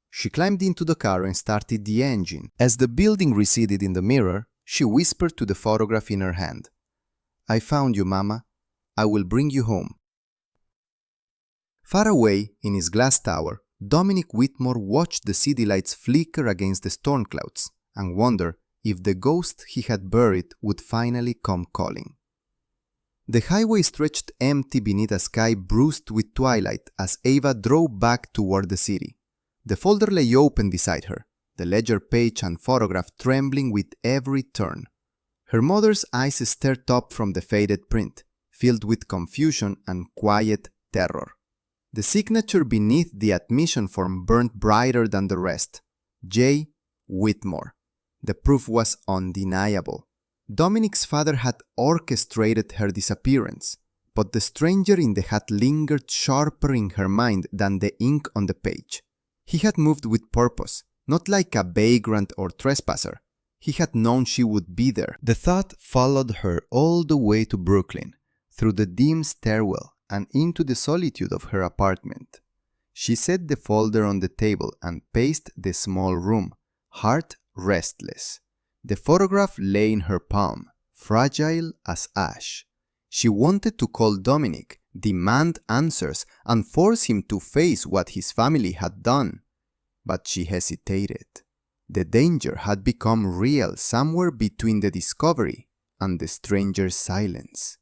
She climbed into the car and started the engine. As the building receded in the mirror, she whispered to the photograph in her hand. "I found you, Mama. I will bring you home." Far away, in his glass tower, Dominic Whitmore watched the city lights flicker against the storm clouds and wondered if the ghost he had buried would finally come calling. The highway stretched empty beneath a sky bruised with twilight as Ava drove back toward the city. The folder lay open beside her, the ledger page and photograph trembling with every turn. Her mother's eyes stared up from the faded print, filled with confusion and quiet terror. The signature beneath the admission form burned brighter than the rest. J. Whitmore. The proof was undeniable. Dominic's father had orchestrated her disappearance, but the stranger in the hat lingered sharper in her mind than the ink on the page. He had moved with purpose, not like a vagrant or trespasser. He had known she would be there. The thought followed her all the way to Brooklyn, through the dim stairwell and into the solitude of her apartment. She set the folder on the table and paced the small room, heart restless. The photograph lay in her palm, fragile as ash. She wanted to call Dominic, demand answers, and force him to face what his family had done. But she hesitated. The danger had become real somewhere between the discovery and the stranger's silence.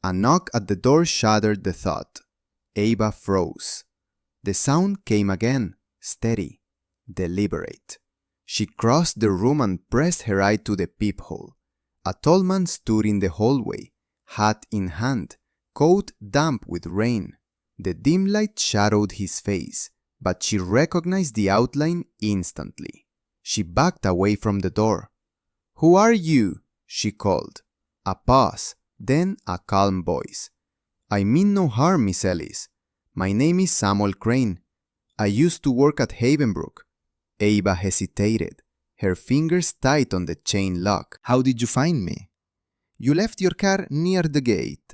A knock at the door shattered the thought. Ava froze. The sound came again, steady, deliberate. She crossed the room and pressed her eye to the peephole. A tall man stood in the hallway, hat in hand, coat damp with rain. The dim light shadowed his face, but she recognized the outline instantly. She backed away from the door. "Who are you?" she called. A pause, then a calm voice. "I mean no harm, Miss Ellis. My name is Samuel Crane. I used to work at Havenbrook." Ava hesitated, her fingers tight on the chain lock. How did you find me? You left your car near the gate.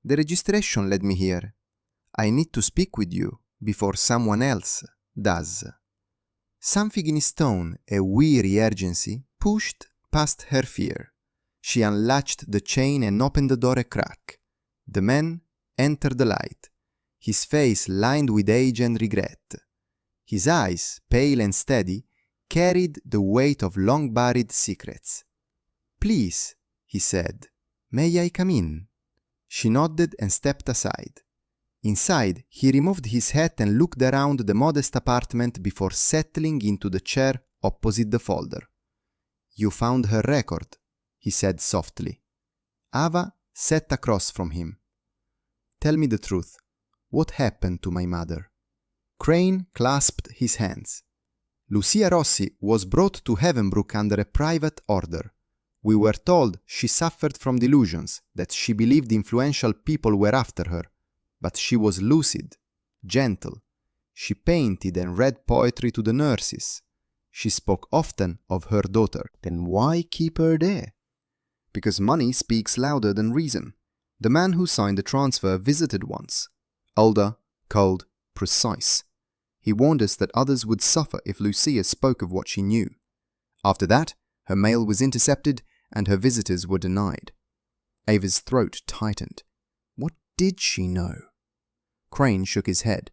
The registration led me here. I need to speak with you before someone else does. Something in his tone, a weary urgency, pushed past her fear. She unlatched the chain and opened the door a crack. The man entered the light, his face lined with age and regret. His eyes, pale and steady, carried the weight of long-buried secrets. "Please," he said, "may I come in?" She nodded and stepped aside. Inside, he removed his hat and looked around the modest apartment before settling into the chair opposite the folder. "You found her record," he said softly. Ava sat across from him. "Tell me the truth. What happened to my mother?" Crane clasped his hands. "Lucia Rossi was brought to Havenbrook under a private order. We were told she suffered from delusions, that she believed influential people were after her. But she was lucid, gentle. She painted and read poetry to the nurses. She spoke often of her daughter." Then why keep her there? Because money speaks louder than reason. The man who signed the transfer visited once. Older, cold, precise. He warned us that others would suffer if Lucia spoke of what she knew. After that, her mail was intercepted and her visitors were denied. Ava's throat tightened. What did she know? Crane shook his head.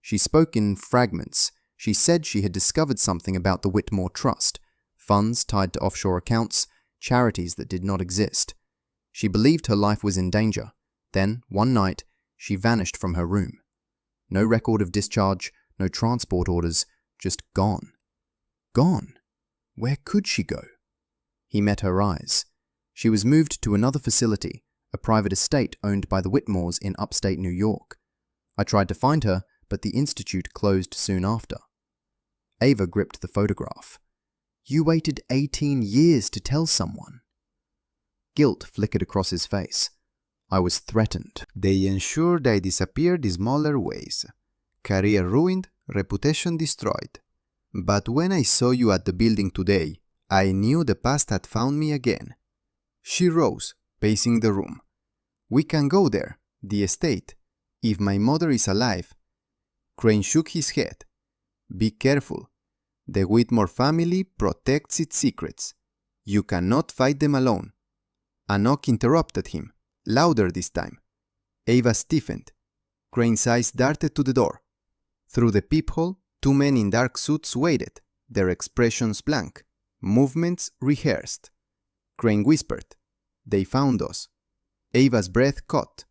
She spoke in fragments. She said she had discovered something about the Whitmore Trust, funds tied to offshore accounts, charities that did not exist. She believed her life was in danger. Then, one night, she vanished from her room. No record of discharge, no transport orders, just gone. Gone? Where could she go? He met her eyes. She was moved to another facility, a private estate owned by the Whitmores in upstate New York. I tried to find her, but the institute closed soon after. Ava gripped the photograph. You waited 18 years to tell someone. Guilt flickered across his face. I was threatened. They ensured I disappeared in smaller ways. Career ruined, reputation destroyed. But when I saw you at the building today, I knew the past had found me again. She rose, pacing the room. We can go there, the estate, if my mother is alive. Crane shook his head. Be careful. The Whitmore family protects its secrets. You cannot fight them alone. A knock interrupted him, louder this time. Ava stiffened. Crane's eyes darted to the door. Through the peephole, two men in dark suits waited, their expressions blank, movements rehearsed. Crane whispered, "They found us." Ava's breath caught.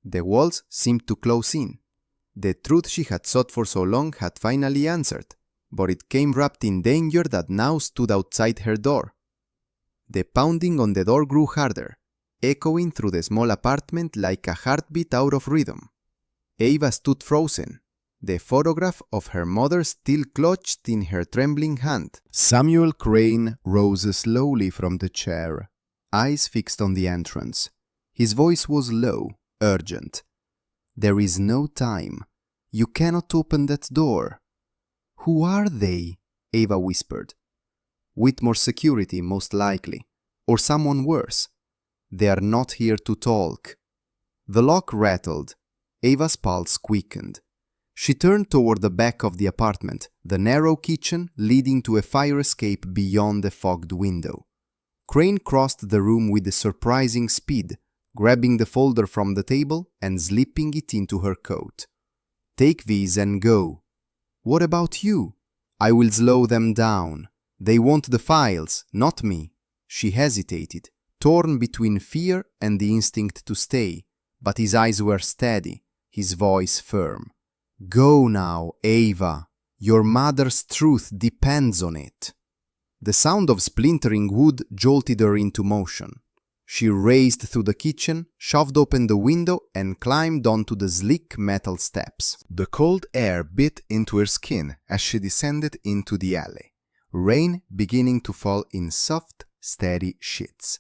The walls seemed to close in. The truth she had sought for so long had finally answered, but it came wrapped in danger that now stood outside her door. The pounding on the door grew harder, echoing through the small apartment like a heartbeat out of rhythm. Ava stood frozen, the photograph of her mother still clutched in her trembling hand. Samuel Crane rose slowly from the chair, eyes fixed on the entrance. His voice was low, urgent. There is no time. You cannot open that door. Who are they? Ava whispered. Whitmore security, most likely, or someone worse. They are not here to talk. The lock rattled. Ava's pulse quickened. She turned toward the back of the apartment, the narrow kitchen leading to a fire escape beyond the fogged window. Crane crossed the room with a surprising speed, grabbing the folder from the table and slipping it into her coat. Take these and go. What about you? I will slow them down. They want the files, not me. She hesitated, torn between fear and the instinct to stay, but his eyes were steady, his voice firm. Go now, Ava. Your mother's truth depends on it. The sound of splintering wood jolted her into motion. She raced through the kitchen, shoved open the window, and climbed onto the sleek metal steps. The cold air bit into her skin as she descended into the alley, rain beginning to fall in soft, steady sheets.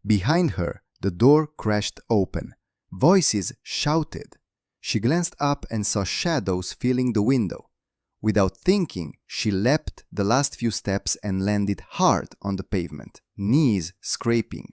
Behind her, the door crashed open. Voices shouted. She glanced up and saw shadows filling the window. Without thinking, she leapt the last few steps and landed hard on the pavement, knees scraping.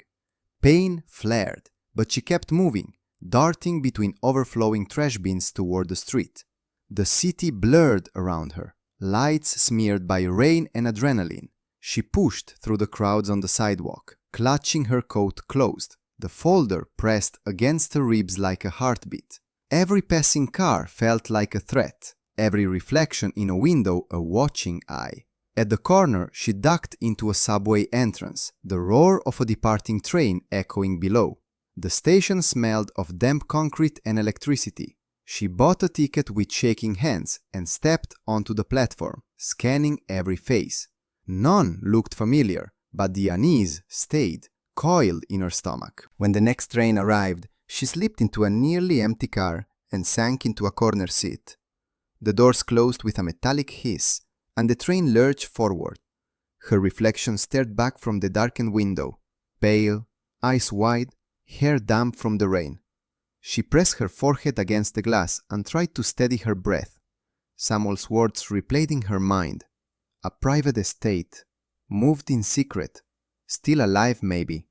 Pain flared, but she kept moving, darting between overflowing trash bins toward the street. The city blurred around her, lights smeared by rain and adrenaline. She pushed through the crowds on the sidewalk, clutching her coat closed, the folder pressed against her ribs like a heartbeat. Every passing car felt like a threat, every reflection in a window a watching eye. At the corner, she ducked into a subway entrance, the roar of a departing train echoing below. The station smelled of damp concrete and electricity. She bought a ticket with shaking hands and stepped onto the platform, scanning every face. None looked familiar, but the unease stayed, coiled in her stomach. When the next train arrived, she slipped into a nearly empty car and sank into a corner seat. The doors closed with a metallic hiss, and the train lurched forward. Her reflection stared back from the darkened window, pale, eyes wide, hair damp from the rain. She pressed her forehead against the glass and tried to steady her breath. Samuel's words replayed in her mind. A private estate, moved in secret, still alive maybe.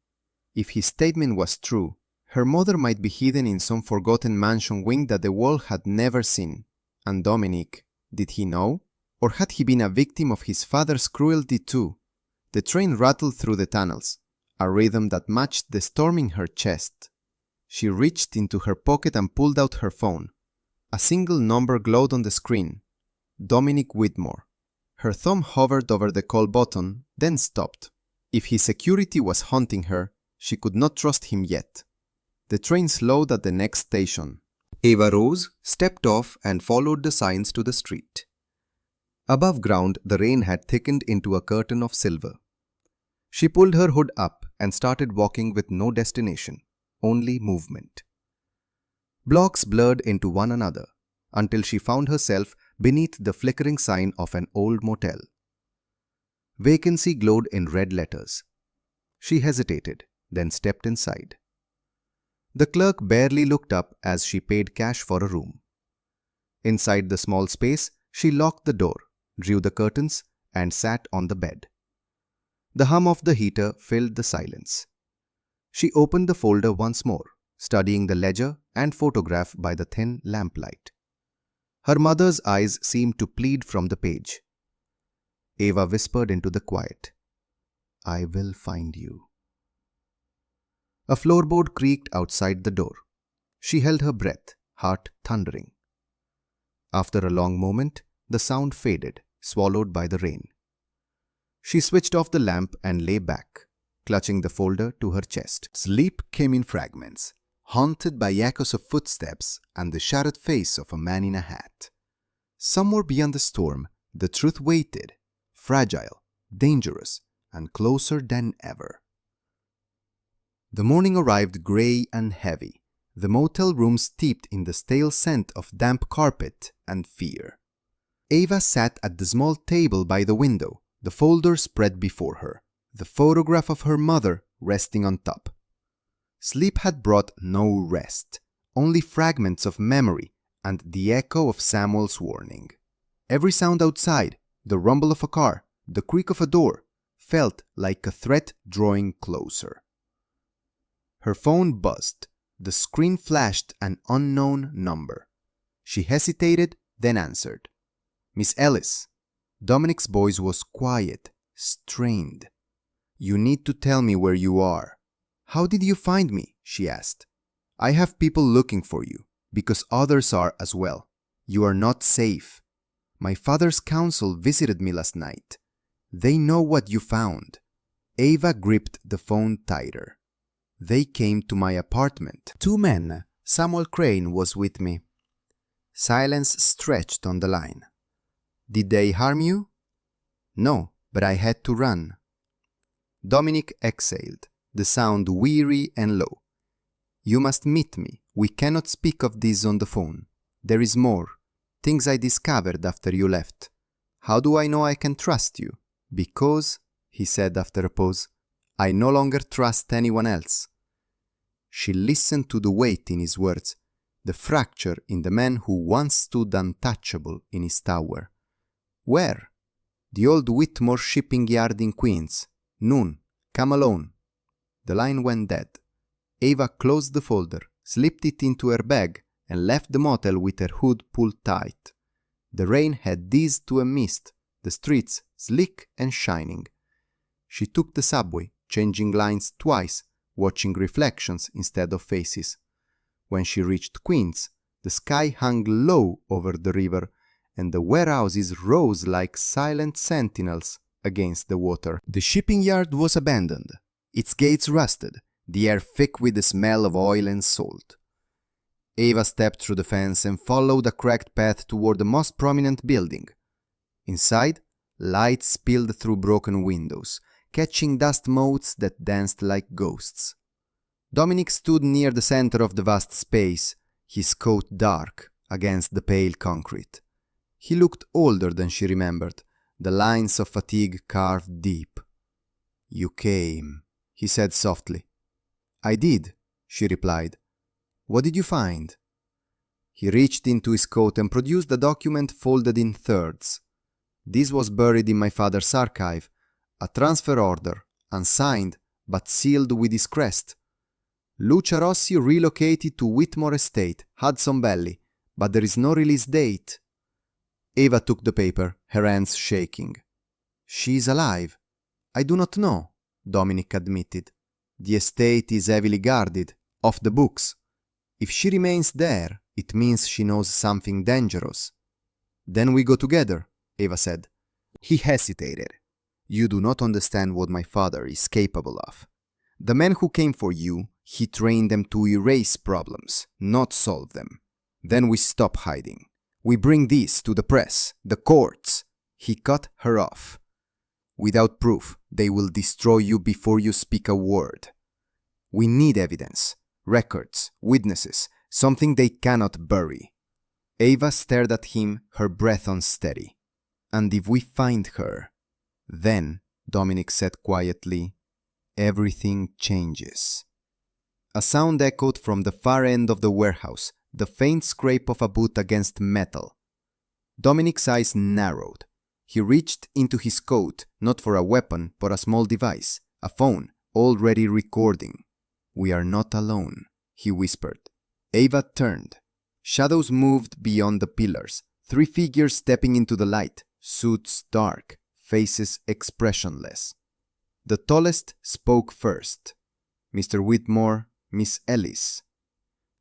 If his statement was true, her mother might be hidden in some forgotten mansion wing that the world had never seen. And Dominic, did he know? Or had he been a victim of his father's cruelty too? The train rattled through the tunnels, a rhythm that matched the storm in her chest. She reached into her pocket and pulled out her phone. A single number glowed on the screen. Dominic Whitmore. Her thumb hovered over the call button, then stopped. If his security was haunting her, she could not trust him yet. The train slowed at the next station. Ava rose, stepped off, and followed the signs to the street. Above ground, the rain had thickened into a curtain of silver. She pulled her hood up and started walking with no destination, only movement. Blocks blurred into one another until she found herself beneath the flickering sign of an old motel. Vacancy glowed in red letters. She hesitated, then stepped inside. The clerk barely looked up as she paid cash for a room. Inside the small space, she locked the door, drew the curtains, and sat on the bed. The hum of the heater filled the silence. She opened the folder once more, studying the ledger and photograph by the thin lamplight. Her mother's eyes seemed to plead from the page. Ava whispered into the quiet, "I will find you." A floorboard creaked outside the door. She held her breath, heart thundering. After a long moment, the sound faded, swallowed by the rain. She switched off the lamp and lay back, clutching the folder to her chest. Sleep came in fragments, haunted by echoes of footsteps and the shattered face of a man in a hat. Somewhere beyond the storm, the truth waited, fragile, dangerous, and closer than ever. The morning arrived gray and heavy, the motel room steeped in the stale scent of damp carpet and fear. Ava sat at the small table by the window, the folder spread before her, the photograph of her mother resting on top. Sleep had brought no rest, only fragments of memory and the echo of Samuel's warning. Every sound outside, the rumble of a car, the creak of a door, felt like a threat drawing closer. Her phone buzzed. The screen flashed an unknown number. She hesitated, then answered. "Miss Ellis." Dominic's voice was quiet, strained. "You need to tell me where you are." "How did you find me?" she asked. "I have people looking for you, because others are as well. You are not safe. My father's counsel visited me last night. They know what you found. Ava gripped the phone tighter. They came to my apartment. 2 men. Samuel Crane was with me. Silence stretched on the line. Did they harm you? No, but I had to run. Dominic exhaled, the sound weary and low. You must meet me. We cannot speak of this on the phone. There is more. Things I discovered after you left. How do I know I can trust you? Because, he said after a pause, I no longer trust anyone else. She listened to the weight in his words, the fracture in the man who once stood untouchable in his tower. Where? The old Whitmore shipping yard in Queens. Noon. Come alone. The line went dead. Ava closed the folder, slipped it into her bag, and left the motel with her hood pulled tight. The rain had eased to a mist, the streets slick and shining. She took the subway, changing lines twice, watching reflections instead of faces. When she reached Queens, the sky hung low over the river, and the warehouses rose like silent sentinels against the water. The shipping yard was abandoned, its gates rusted, the air thick with the smell of oil and salt. Ava stepped through the fence and followed a cracked path toward the most prominent building. Inside, light spilled through broken windows, catching dust motes that danced like ghosts. Dominic stood near the center of the vast space, his coat dark against the pale concrete. He looked older than she remembered, the lines of fatigue carved deep. You came, he said softly. I did, she replied. What did you find? He reached into his coat and produced a document folded in thirds. This was buried in my father's archive, a transfer order, unsigned but sealed with his crest. Lucia Rossi relocated to Whitmore Estate, Hudson Valley, but there is no release date. Ava took the paper, her hands shaking. She is alive. I do not know, Dominic admitted. The estate is heavily guarded, off the books. If she remains there, it means she knows something dangerous. Then we go together, Ava said. He hesitated. You do not understand what my father is capable of. The men who came for you, he trained them to erase problems, not solve them. Then we stop hiding. We bring this to the press, the courts. He cut her off. Without proof, they will destroy you before you speak a word. We need evidence, records, witnesses, something they cannot bury. Ava stared at him, her breath unsteady. And if we find her, then, Dominic said quietly, everything changes. A sound echoed from the far end of the warehouse, the faint scrape of a boot against metal. Dominic's eyes narrowed. He reached into his coat, not for a weapon, but a small device, a phone, already recording. We are not alone, he whispered. Ava turned. Shadows moved beyond the pillars, 3 figures stepping into the light, suits dark, faces expressionless. The tallest spoke first. Mr. Whitmore, Miss Ellis.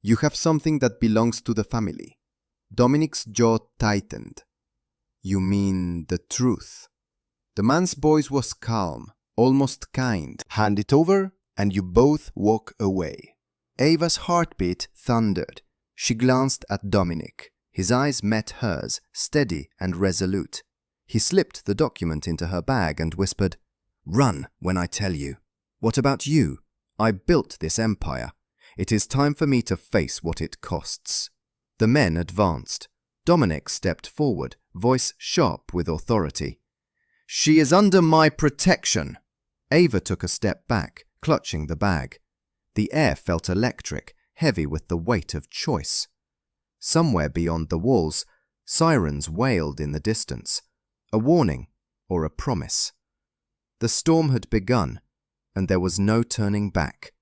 You have something that belongs to the family. Dominic's jaw tightened. You mean the truth? The man's voice was calm, almost kind. Hand it over, and you both walk away. Ava's heartbeat thundered. She glanced at Dominic. His eyes met hers, steady and resolute. He slipped the document into her bag and whispered, Run when I tell you. What about you? I built this empire. It is time for me to face what it costs. The men advanced. Dominic stepped forward, voice sharp with authority. She is under my protection. Ava took a step back, clutching the bag. The air felt electric, heavy with the weight of choice. Somewhere beyond the walls, sirens wailed in the distance, a warning or a promise. The storm had begun, and there was no turning back.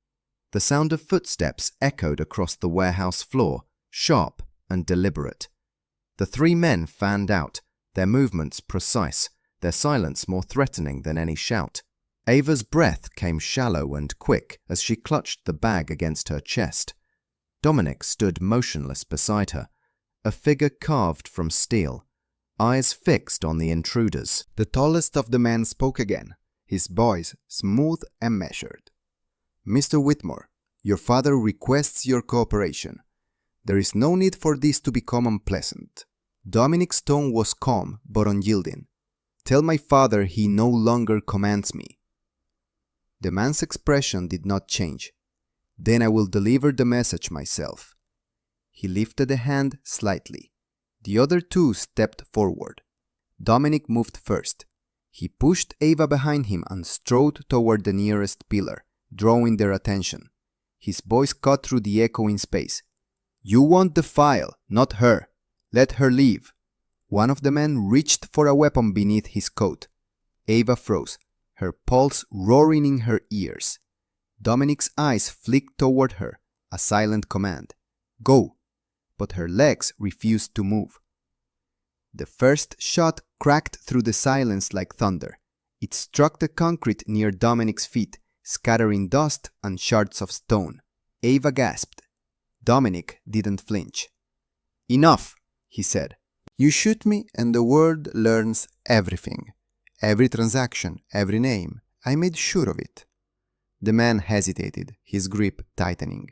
The sound of footsteps echoed across the warehouse floor, sharp and deliberate. The 3 men fanned out, their movements precise, their silence more threatening than any shout. Ava's breath came shallow and quick as she clutched the bag against her chest. Dominic stood motionless beside her, a figure carved from steel, eyes fixed on the intruders. The tallest of the men spoke again, his voice smooth and measured. "Mr. Whitmore, your father requests your cooperation. There is no need for this to become unpleasant." Dominic's tone was calm but unyielding. "Tell my father he no longer commands me." The man's expression did not change. "Then I will deliver the message myself." He lifted a hand slightly. The other two stepped forward. Dominic moved first. He pushed Ava behind him and strode toward the nearest pillar, drawing their attention. His voice cut through the echoing space. "You want the file, not her. Let her leave." One of the men reached for a weapon beneath his coat. Ava froze, her pulse roaring in her ears. Dominic's eyes flicked toward her, a silent command. "Go!" But her legs refused to move. The first shot cracked through the silence like thunder. It struck the concrete near Dominic's feet, scattering dust and shards of stone. Ava gasped. Dominic didn't flinch. "Enough," he said. "You shoot me and the world learns everything. Every transaction, every name. I made sure of it." The man hesitated, his grip tightening.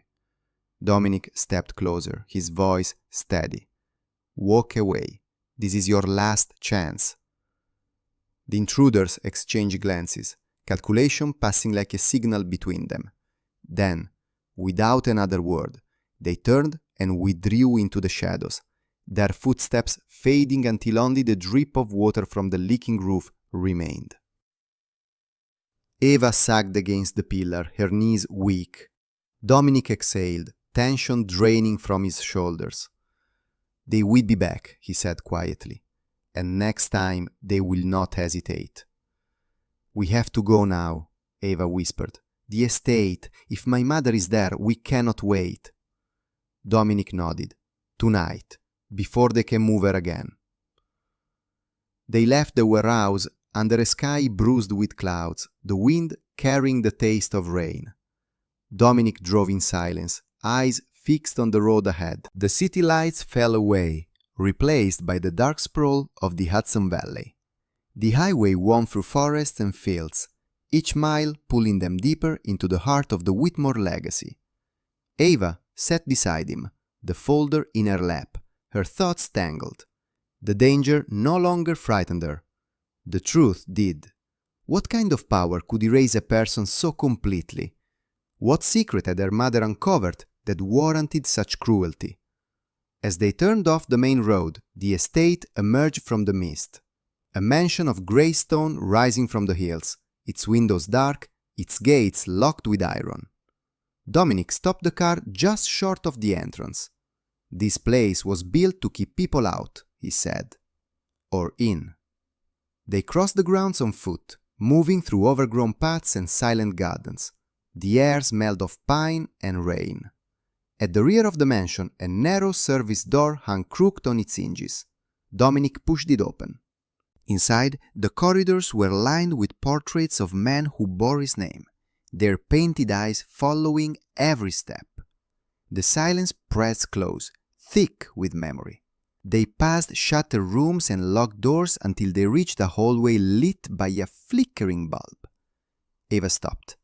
Dominic stepped closer, his voice steady. "Walk away. This is your last chance." The intruders exchanged glances, calculation passing like a signal between them. Then, without another word, they turned and withdrew into the shadows, their footsteps fading until only the drip of water from the leaking roof remained. Ava sagged against the pillar, her knees weak. Dominic exhaled, tension draining from his shoulders. "They will be back," he said quietly, "and next time they will not hesitate." "We have to go now," Ava whispered. "The estate, if my mother is there, we cannot wait." Dominic nodded. "Tonight, before they can move her again." They left the warehouse under a sky bruised with clouds, the wind carrying the taste of rain. Dominic drove in silence, eyes fixed on the road ahead. The city lights fell away, replaced by the dark sprawl of the Hudson Valley. The highway wound through forests and fields, each mile pulling them deeper into the heart of the Whitmore legacy. Ava sat beside him, the folder in her lap, her thoughts tangled. The danger no longer frightened her. The truth did. What kind of power could erase a person so completely? What secret had her mother uncovered that warranted such cruelty? As they turned off the main road, the estate emerged from the mist. A mansion of grey stone rising from the hills, its windows dark, its gates locked with iron. Dominic stopped the car just short of the entrance. "This place was built to keep people out," he said. "Or in." They crossed the grounds on foot, moving through overgrown paths and silent gardens. The air smelled of pine and rain. At the rear of the mansion, a narrow service door hung crooked on its hinges. Dominic pushed it open. Inside, the corridors were lined with portraits of men who bore his name, their painted eyes following every step. The silence pressed close, thick with memory. They passed shuttered rooms and locked doors until they reached a hallway lit by a flickering bulb. Ava stopped.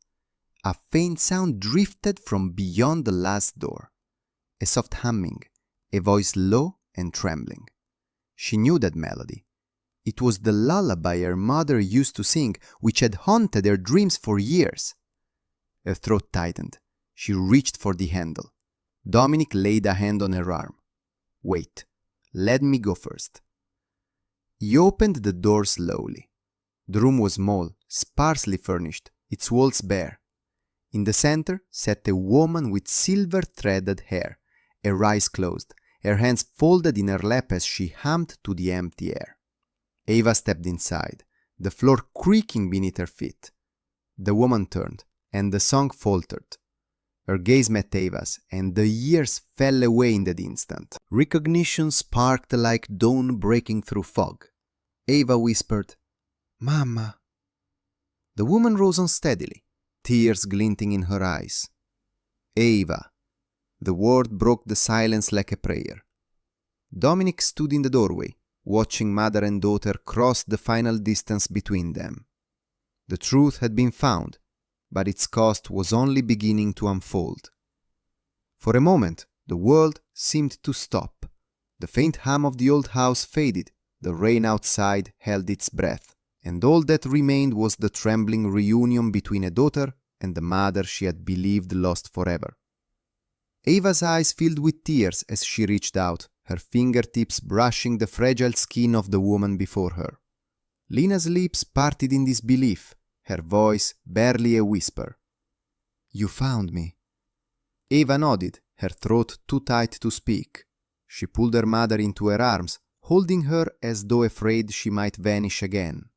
A faint sound drifted from beyond the last door. A soft humming, a voice low and trembling. She knew that melody. It was the lullaby her mother used to sing, which had haunted her dreams for years. Her throat tightened. She reached for the handle. Dominic laid a hand on her arm. "Wait. Let me go first." He opened the door slowly. The room was small, sparsely furnished, its walls bare. In the center sat a woman with silver-threaded hair, her eyes closed, her hands folded in her lap as she hummed to the empty air. Ava stepped inside, the floor creaking beneath her feet. The woman turned, and the song faltered. Her gaze met Ava's, and the years fell away in that instant. Recognition sparked like dawn breaking through fog. Ava whispered, "Mama." The woman rose unsteadily, tears glinting in her eyes. "Ava." The word broke the silence like a prayer. Dominic stood in the doorway, watching mother and daughter cross the final distance between them. The truth had been found, but its cost was only beginning to unfold. For a moment, the world seemed to stop. The faint hum of the old house faded, the rain outside held its breath, and all that remained was the trembling reunion between a daughter and the mother she had believed lost forever. Ava's eyes filled with tears as she reached out, her fingertips brushing the fragile skin of the woman before her. Lena's lips parted in disbelief, her voice barely a whisper. "You found me." Ava nodded, her throat too tight to speak. She pulled her mother into her arms, holding her as though afraid she might vanish again.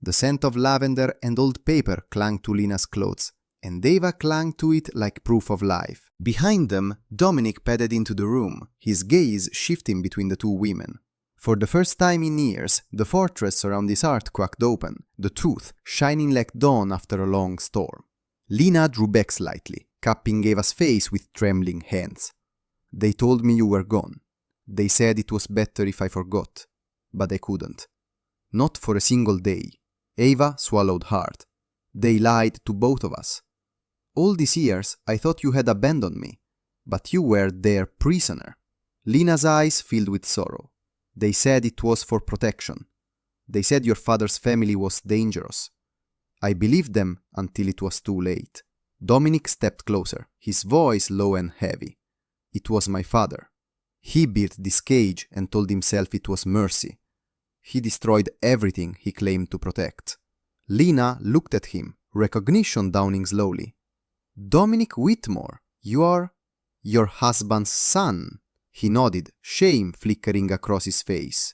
The scent of lavender and old paper clung to Lena's clothes, and Ava clung to it like proof of life. Behind them, Dominic padded into the room, his gaze shifting between the two women. For the first time in years, the fortress around his heart cracked open, the truth shining like dawn after a long storm. Lena drew back slightly, cupping Ava's face with trembling hands. "They told me you were gone. They said it was better if I forgot, but I couldn't. Not for a single day." Ava swallowed hard. "They lied to both of us. All these years I thought you had abandoned me, but you were their prisoner." Lena's eyes filled with sorrow. "They said it was for protection. They said your father's family was dangerous. I believed them until it was too late." Dominic stepped closer, his voice low and heavy. "It was my father. He built this cage and told himself it was mercy. He destroyed everything he claimed to protect." Lena looked at him, recognition dawning slowly. "Dominic Whitmore, you are your husband's son." He nodded, shame flickering across his face.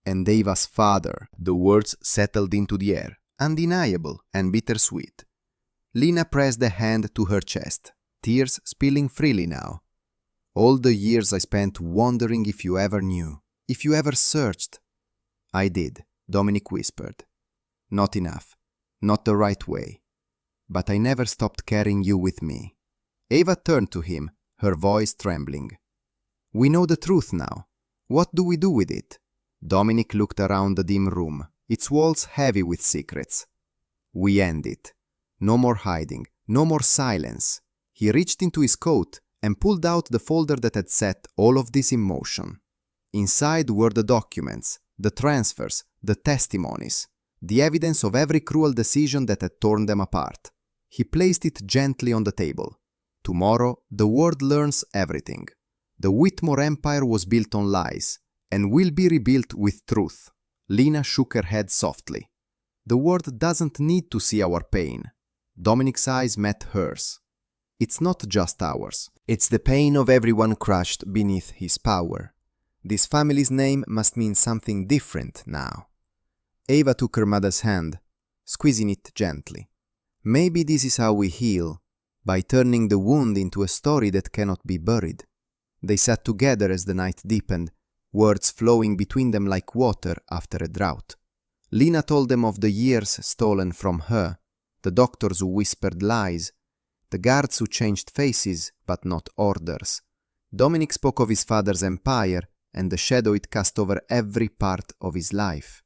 "And Ava's father." The words settled into the air, undeniable and bittersweet. Lena pressed a hand to her chest, tears spilling freely now. "All the years I spent wondering if you ever knew, if you ever searched." "I did," Dominic whispered. "Not enough, not the right way. But I never stopped carrying you with me." Ava turned to him, her voice trembling. "We know the truth now. What do we do with it?" Dominic looked around the dim room, its walls heavy with secrets. "We end it. No more hiding, no more silence." He reached into his coat and pulled out the folder that had set all of this in motion. Inside were the documents, the transfers, the testimonies, the evidence of every cruel decision that had torn them apart. He placed it gently on the table. "Tomorrow, the world learns everything. The Whitmore Empire was built on lies, and will be rebuilt with truth." Lena shook her head softly. "The world doesn't need to see our pain." Dominic's eyes met hers. "It's not just ours. It's the pain of everyone crushed beneath his power. This family's name must mean something different now." Ava took her mother's hand, squeezing it gently. "Maybe this is how we heal, by turning the wound into a story that cannot be buried." They sat together as the night deepened, words flowing between them like water after a drought. Lena told them of the years stolen from her, the doctors who whispered lies, the guards who changed faces but not orders. Dominic spoke of his father's empire and the shadow it cast over every part of his life.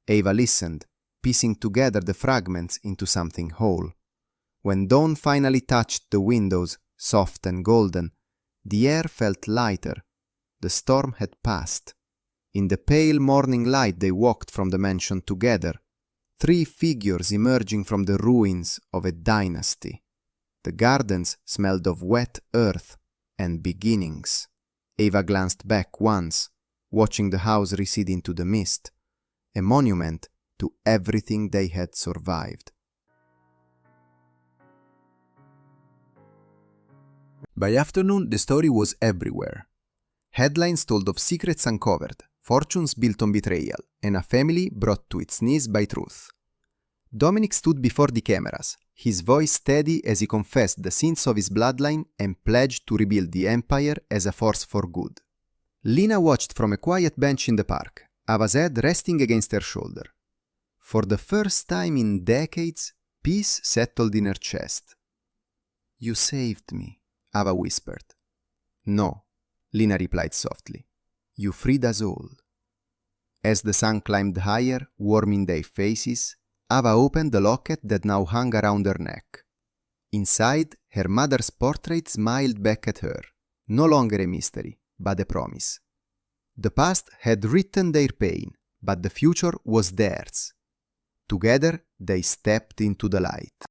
Ava listened, piecing together the fragments into something whole. When dawn finally touched the windows, soft and golden, the air felt lighter. The storm had passed. In the pale morning light they walked from the mansion together, 3 figures emerging from the ruins of a dynasty. The gardens smelled of wet earth and beginnings. Ava glanced back once, watching the house recede into the mist, a monument to everything they had survived. By afternoon, the story was everywhere. Headlines told of secrets uncovered, fortunes built on betrayal, and a family brought to its knees by truth. Dominic stood before the cameras, his voice steady as he confessed the sins of his bloodline and pledged to rebuild the empire as a force for good. Lena watched from a quiet bench in the park, Ava's head resting against her shoulder. For the first time in decades, peace settled in her chest. "You saved me," Ava whispered. "No," Lena replied softly. "You freed us all." As the sun climbed higher, warming their faces, Ava opened the locket that now hung around her neck. Inside, her mother's portrait smiled back at her, no longer a mystery, but a promise. The past had written their pain, but the future was theirs. Together, they stepped into the light.